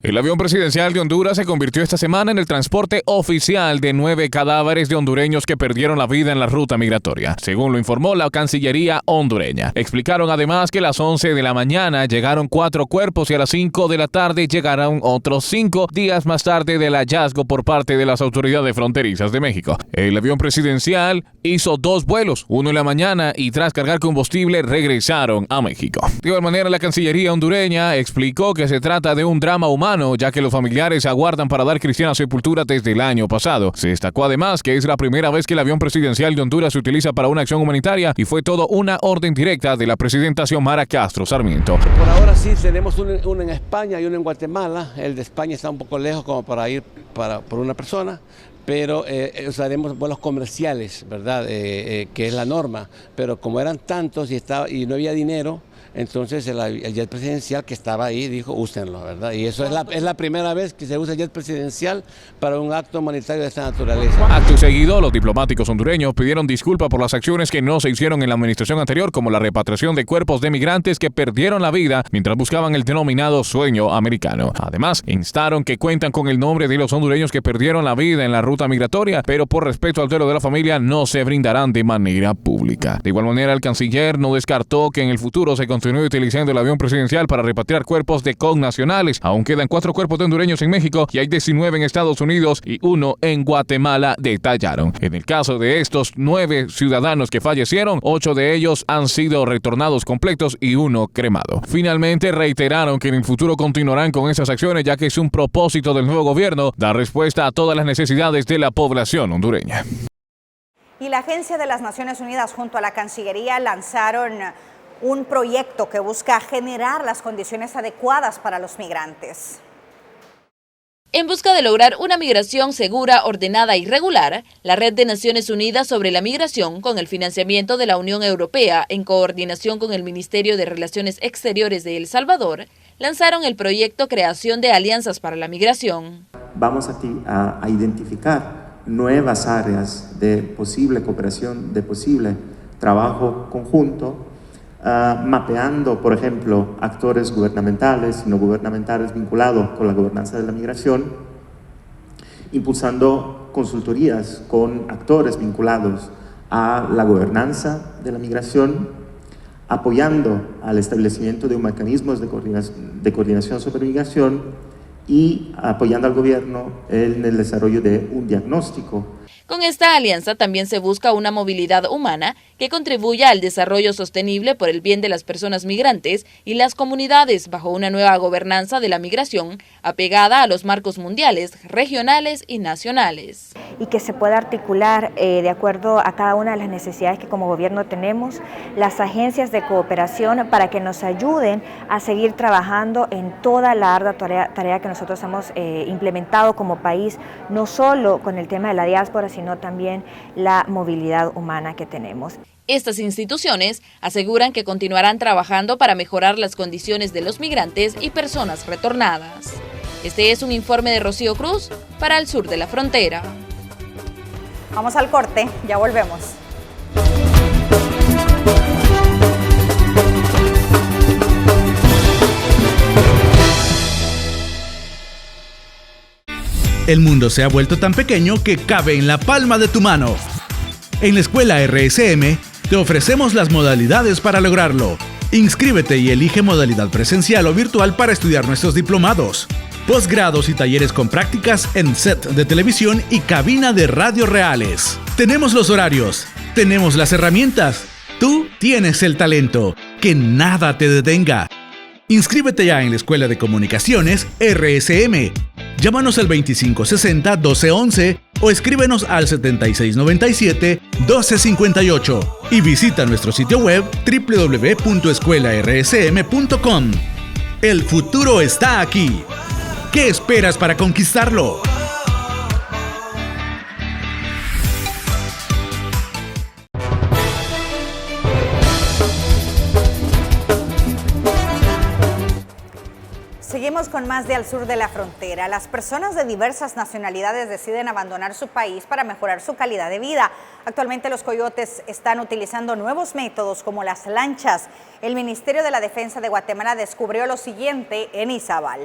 El avión presidencial de Honduras se convirtió esta semana en el transporte oficial de 9 cadáveres de hondureños que perdieron la vida en la ruta migratoria, según lo informó la Cancillería hondureña. Explicaron además que a las 11 de la mañana llegaron 4 cuerpos y a las 5 de la tarde llegaron otros 5 días más tarde del hallazgo por parte de las autoridades fronterizas de México. El avión presidencial hizo 2 vuelos, uno en la mañana y tras cargar combustible regresaron a México. De igual manera, la Cancillería hondureña explicó que se trata de un drama humano, ya que los familiares aguardan para dar cristiana sepultura desde el año pasado. Se destacó además que es la primera vez que el avión presidencial de Honduras se utiliza para una acción humanitaria y fue todo una orden directa de la presidenta Xiomara Castro Sarmiento. Por ahora sí, tenemos uno en España y uno en Guatemala. El de España está un poco lejos como para ir por una persona, pero usaremos vuelos comerciales, ¿verdad? Que es la norma. Pero como eran tantos y no había dinero, entonces el jet presidencial que estaba ahí dijo, úsenlo, ¿verdad? Y eso es la primera vez que se usa el jet presidencial para un acto humanitario de esta naturaleza. Acto seguido, los diplomáticos hondureños pidieron disculpas por las acciones que no se hicieron en la administración anterior, como la repatriación de cuerpos de migrantes que perdieron la vida mientras buscaban el denominado sueño americano. Además, instaron que cuentan con el nombre de los hondureños que perdieron la vida en la ruta migratoria, pero por respeto al duelo de la familia no se brindarán de manera pública. De igual manera, el canciller no descartó que en el futuro se continúe utilizando el avión presidencial para repatriar cuerpos de connacionales. Aún quedan 4 cuerpos de hondureños en México y hay 19 en Estados Unidos y 1 en Guatemala, detallaron. En el caso de estos 9 ciudadanos que fallecieron, 8 de ellos han sido retornados completos y 1 cremado. Finalmente, reiteraron que en el futuro continuarán con esas acciones, ya que es un propósito del nuevo gobierno dar respuesta a todas las necesidades de la población hondureña. Y la Agencia de las Naciones Unidas junto a la Cancillería lanzaron un proyecto que busca generar las condiciones adecuadas para los migrantes. En busca de lograr una migración segura, ordenada y regular, la Red de Naciones Unidas sobre la Migración, con el financiamiento de la Unión Europea, en coordinación con el Ministerio de Relaciones Exteriores de El Salvador, lanzaron el proyecto Creación de Alianzas para la Migración. Vamos a identificar nuevas áreas de posible cooperación, de posible trabajo conjunto, mapeando, por ejemplo, actores gubernamentales y no gubernamentales vinculados con la gobernanza de la migración, impulsando consultorías con actores vinculados a la gobernanza de la migración, apoyando al establecimiento de mecanismos de coordinación sobre migración y apoyando al gobierno en el desarrollo de un diagnóstico. Con esta alianza también se busca una movilidad humana que contribuya al desarrollo sostenible por el bien de las personas migrantes y las comunidades bajo una nueva gobernanza de la migración apegada a los marcos mundiales, regionales y nacionales. Y que se pueda articular de acuerdo a cada una de las necesidades que como gobierno tenemos, las agencias de cooperación para que nos ayuden a seguir trabajando en toda la ardua tarea que nosotros hemos implementado como país, no solo con el tema de la diáspora, sino también la movilidad humana que tenemos. Estas instituciones aseguran que continuarán trabajando para mejorar las condiciones de los migrantes y personas retornadas. Este es un informe de Rocío Cruz para el sur de la frontera. Vamos al corte, ya volvemos. El mundo se ha vuelto tan pequeño que cabe en la palma de tu mano. En la escuela RSM te ofrecemos las modalidades para lograrlo. Inscríbete y elige modalidad presencial o virtual para estudiar nuestros diplomados, posgrados y talleres con prácticas en set de televisión y cabina de radio reales. Tenemos los horarios, tenemos las herramientas. Tú tienes el talento. Que nada te detenga. Inscríbete ya en la Escuela de Comunicaciones RSM. Llámanos al 2560-1211 o escríbenos al 7697-1258 y visita nuestro sitio web www.escuelarsm.com. El futuro está aquí. ¿Qué esperas para conquistarlo? Seguimos con más de Al Sur de la Frontera. Las personas de diversas nacionalidades deciden abandonar su país para mejorar su calidad de vida. Actualmente los coyotes están utilizando nuevos métodos como las lanchas. El Ministerio de la Defensa de Guatemala descubrió lo siguiente en Izabal.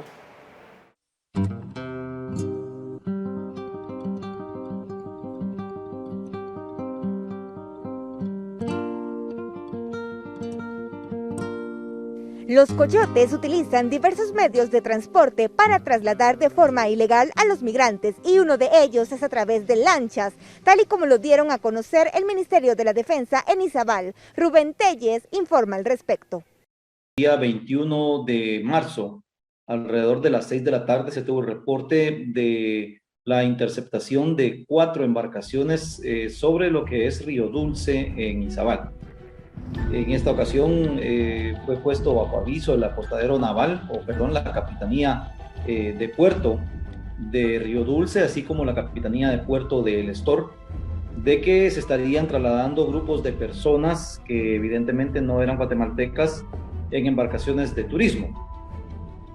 Los coyotes utilizan diversos medios de transporte para trasladar de forma ilegal a los migrantes y uno de ellos es a través de lanchas, tal y como lo dieron a conocer el Ministerio de la Defensa en Izabal. Rubén Telles informa al respecto. El día 21 de marzo, alrededor de las 6 de la tarde, se tuvo el reporte de la interceptación de 4 embarcaciones sobre lo que es Río Dulce en Izabal. En esta ocasión fue puesto bajo aviso el apostadero naval, la Capitanía de Puerto de Río Dulce, así como la Capitanía de Puerto del Estor, de que se estarían trasladando grupos de personas que evidentemente no eran guatemaltecas en embarcaciones de turismo.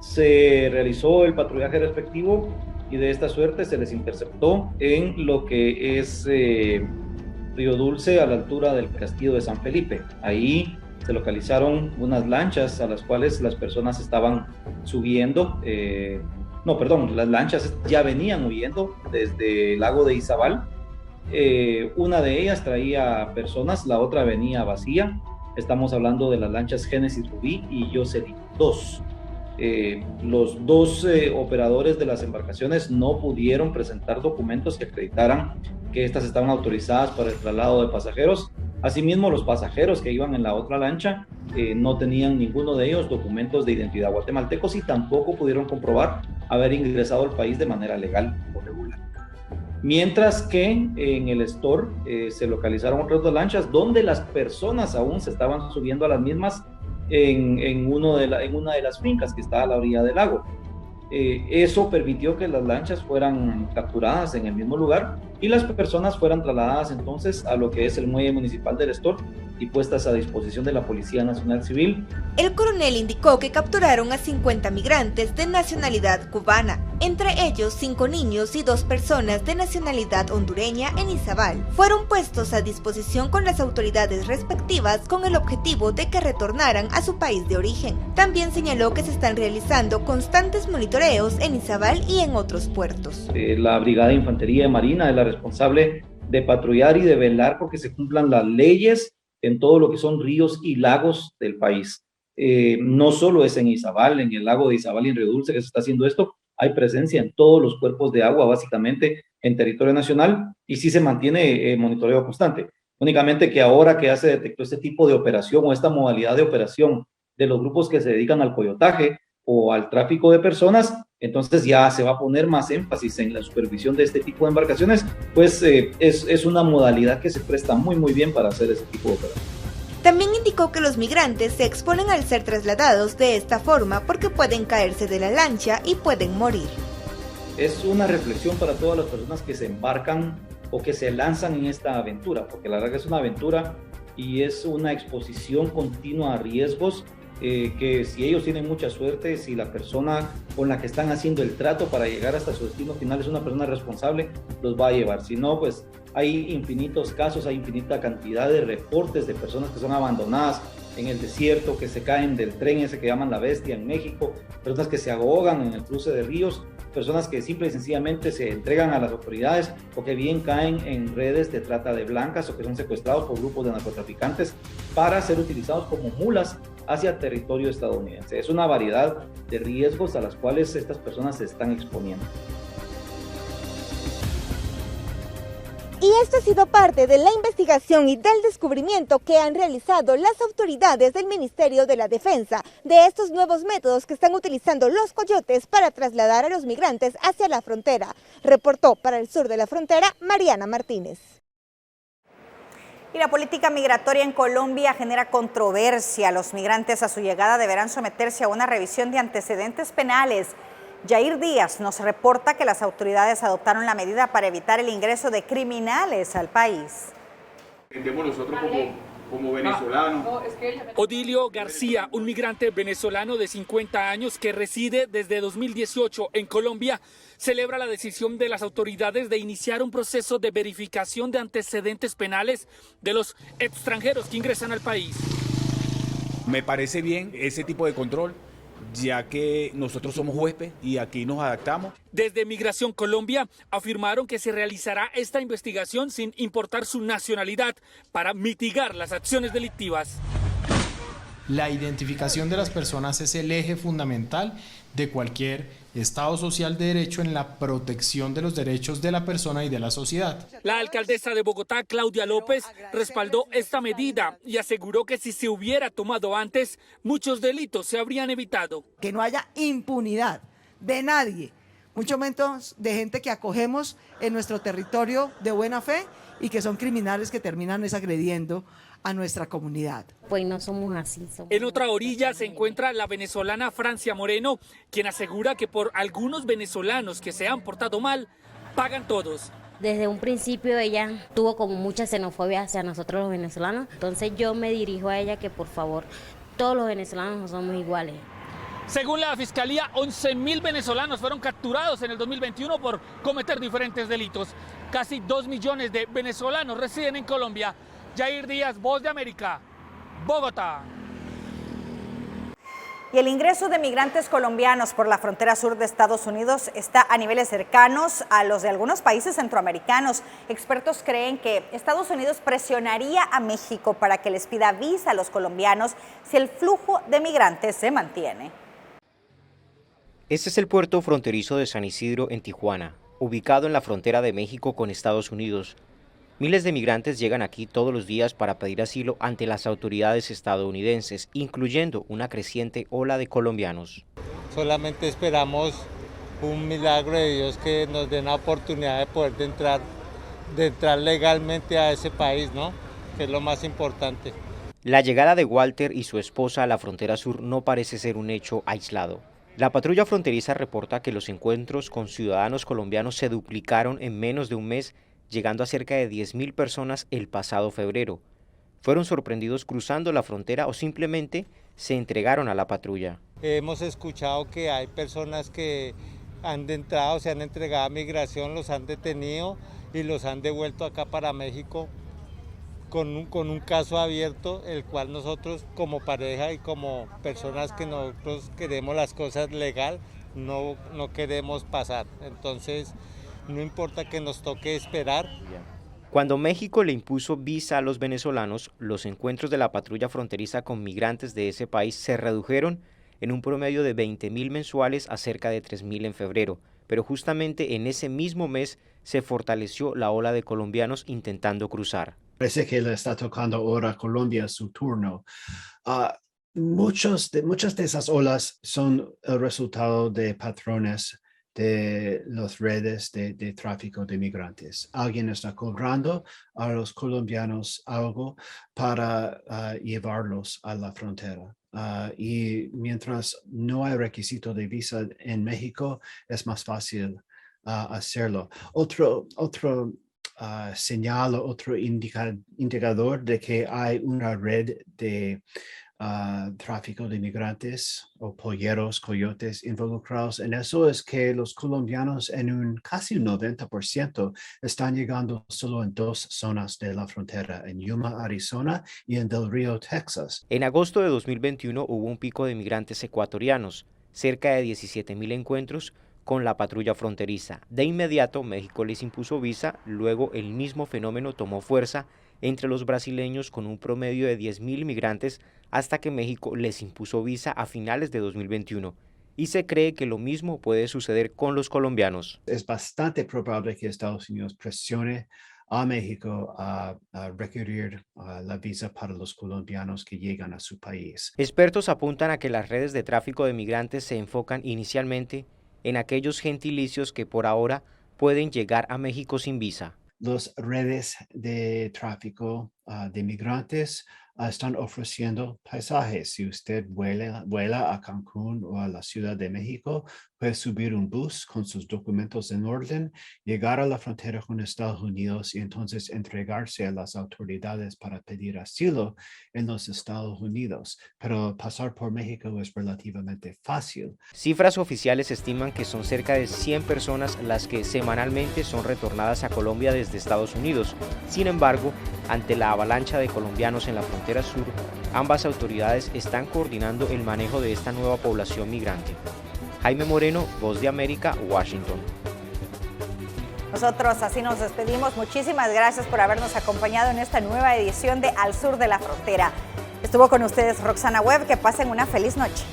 Se realizó el patrullaje respectivo y de esta suerte se les interceptó en lo que es Río Dulce, a la altura del castillo de San Felipe. Ahí se localizaron unas lanchas a las cuales las personas estaban subiendo. Las lanchas ya venían huyendo desde el lago de Izabal. Una de ellas traía personas, la otra venía vacía. Estamos hablando de las lanchas Génesis Rubí y Jocelyn 2. Los dos operadores de las embarcaciones no pudieron presentar documentos que acreditaran que estas estaban autorizadas para el traslado de pasajeros. Asimismo, los pasajeros que iban en la otra lancha no tenían ninguno de ellos documentos de identidad guatemaltecos y tampoco pudieron comprobar haber ingresado al país de manera legal o regular. Mientras que en el Estor se localizaron otras 2 lanchas donde las personas aún se estaban subiendo a las mismas en una de las fincas que está a la orilla del lago. Eso permitió que las lanchas fueran capturadas en el mismo lugar y las personas fueran trasladadas entonces a lo que es el muelle municipal del Estor y puestas a disposición de la Policía Nacional Civil. El coronel indicó que capturaron a 50 migrantes de nacionalidad cubana, entre ellos 5 niños y 2 personas de nacionalidad hondureña en Izabal. Fueron puestos a disposición con las autoridades respectivas con el objetivo de que retornaran a su país de origen. También señaló que se están realizando constantes monitoreos en Izabal y en otros puertos. La Brigada de Infantería de Marina es la responsable de patrullar y de velar porque se cumplan las leyes en todo lo que son ríos y lagos del país. No solo es en Izabal, en el lago de Izabal y en Río Dulce que se está haciendo esto, hay presencia en todos los cuerpos de agua, básicamente en territorio nacional, y sí se mantiene monitoreo constante. Únicamente que ahora que ya se detectó este tipo de operación o esta modalidad de operación de los grupos que se dedican al coyotaje o al tráfico de personas, entonces ya se va a poner más énfasis en la supervisión de este tipo de embarcaciones, pues es una modalidad que se presta muy bien para hacer ese tipo de operaciones. También indicó que los migrantes se exponen al ser trasladados de esta forma porque pueden caerse de la lancha y pueden morir. Es una reflexión para todas las personas que se embarcan o que se lanzan en esta aventura, porque la verdad que es una aventura y es una exposición continua a riesgos que si ellos tienen mucha suerte, si la persona con la que están haciendo el trato para llegar hasta su destino final es una persona responsable, los va a llevar. Si no, pues hay infinitos casos, hay infinita cantidad de reportes de personas que son abandonadas en el desierto, que se caen del tren ese que llaman la Bestia en México, personas que se ahogan en el cruce de ríos, personas que simple y sencillamente se entregan a las autoridades o que bien caen en redes de trata de blancas o que son secuestrados por grupos de narcotraficantes para ser utilizados como mulas hacia territorio estadounidense. Es una variedad de riesgos a las cuales estas personas se están exponiendo. Y esto ha sido parte de la investigación y del descubrimiento que han realizado las autoridades del Ministerio de la Defensa de estos nuevos métodos que están utilizando los coyotes para trasladar a los migrantes hacia la frontera. Reportó para el sur de la frontera Mariana Martínez. Y la política migratoria en Colombia genera controversia. Los migrantes a su llegada deberán someterse a una revisión de antecedentes penales. Jair Díaz nos reporta que las autoridades adoptaron la medida para evitar el ingreso de criminales al país. Entendemos nosotros como venezolanos. Odilio García, un migrante venezolano de 50 años que reside desde 2018 en Colombia, celebra la decisión de las autoridades de iniciar un proceso de verificación de antecedentes penales de los extranjeros que ingresan al país. Me parece bien ese tipo de control, ya que nosotros somos huéspedes y aquí nos adaptamos. Desde Migración Colombia afirmaron que se realizará esta investigación sin importar su nacionalidad para mitigar las acciones delictivas. La identificación de las personas es el eje fundamental de cualquier Estado social de derecho en la protección de los derechos de la persona y de la sociedad. La alcaldesa de Bogotá, Claudia López, respaldó esta medida y aseguró que si se hubiera tomado antes, muchos delitos se habrían evitado. Que no haya impunidad de nadie, mucho menos de gente que acogemos en nuestro territorio de buena fe y que son criminales que terminan desagrediendo a nuestra comunidad. Pues no somos así. En otra orilla se encuentra la venezolana Francia Moreno, quien asegura que por algunos venezolanos que se han portado mal, pagan todos. Desde un principio ella tuvo como mucha xenofobia hacia nosotros los venezolanos, entonces yo me dirijo a ella que por favor, todos los venezolanos no somos iguales. Según la Fiscalía, 11.000 venezolanos fueron capturados en el 2021 por cometer diferentes delitos. Casi 2 millones de venezolanos residen en Colombia. Jair Díaz, Voz de América, Bogotá. Y el ingreso de migrantes colombianos por la frontera sur de Estados Unidos está a niveles cercanos a los de algunos países centroamericanos. Expertos creen que Estados Unidos presionaría a México para que les pida visa a los colombianos si el flujo de migrantes se mantiene. Este es el puerto fronterizo de San Isidro en Tijuana, ubicado en la frontera de México con Estados Unidos. Miles de migrantes llegan aquí todos los días para pedir asilo ante las autoridades estadounidenses, incluyendo una creciente ola de colombianos. Solamente esperamos un milagro de Dios que nos dé la oportunidad de poder entrar legalmente a ese país, ¿no? Que es lo más importante. La llegada de Walter y su esposa a la frontera sur no parece ser un hecho aislado. La patrulla fronteriza reporta que los encuentros con ciudadanos colombianos se duplicaron en menos de un mes, llegando a cerca de 10.000 personas el pasado febrero. Fueron sorprendidos cruzando la frontera o simplemente se entregaron a la patrulla. Hemos escuchado que hay personas que han entrado, se han entregado a migración, los han detenido y los han devuelto acá para México con un caso abierto, el cual nosotros como pareja y como personas que nosotros queremos las cosas legal, no queremos pasar. Entonces, no importa que nos toque esperar. Cuando México le impuso visa a los venezolanos, los encuentros de la patrulla fronteriza con migrantes de ese país se redujeron en un promedio de 20.000 mensuales a cerca de 3.000 en febrero, pero justamente en ese mismo mes se fortaleció la ola de colombianos intentando cruzar. Parece que le está tocando ahora a Colombia su turno. Muchas de esas olas son el resultado de patrones de las redes de tráfico de migrantes. Alguien está cobrando a los colombianos algo para llevarlos a la frontera. Y mientras no hay requisito de visa en México, es más fácil hacerlo. Otro señal, otro indicador de que hay una red de tráfico de migrantes o polleros, coyotes involucrados en eso es que los colombianos en casi un 90% están llegando solo en 2 zonas de la frontera, en Yuma, Arizona y en Del Rio, Texas. En agosto de 2021 hubo un pico de migrantes ecuatorianos, cerca de 17.000 encuentros con la patrulla fronteriza. De inmediato México les impuso visa, luego el mismo fenómeno tomó fuerza entre los brasileños con un promedio de 10.000 migrantes hasta que México les impuso visa a finales de 2021. Y se cree que lo mismo puede suceder con los colombianos. Es bastante probable que Estados Unidos presione a México a requerir la visa para los colombianos que llegan a su país. Expertos apuntan a que las redes de tráfico de migrantes se enfocan inicialmente en aquellos gentilicios que por ahora pueden llegar a México sin visa. Las redes de tráfico de migrantes están ofreciendo pasajes. Si usted vuela a Cancún o a la Ciudad de México, puede subir un bus con sus documentos en orden, llegar a la frontera con Estados Unidos y entonces entregarse a las autoridades para pedir asilo en los Estados Unidos. Pero pasar por México es relativamente fácil. Cifras oficiales estiman que son cerca de 100 personas las que semanalmente son retornadas a Colombia desde Estados Unidos. Sin embargo, ante la avalancha de colombianos en la frontera sur, ambas autoridades están coordinando el manejo de esta nueva población migrante. Jaime Moreno, Voz de América, Washington. Nosotros así nos despedimos. Muchísimas gracias por habernos acompañado en esta nueva edición de Al Sur de la Frontera. Estuvo con ustedes Roxana Webb, que pasen una feliz noche.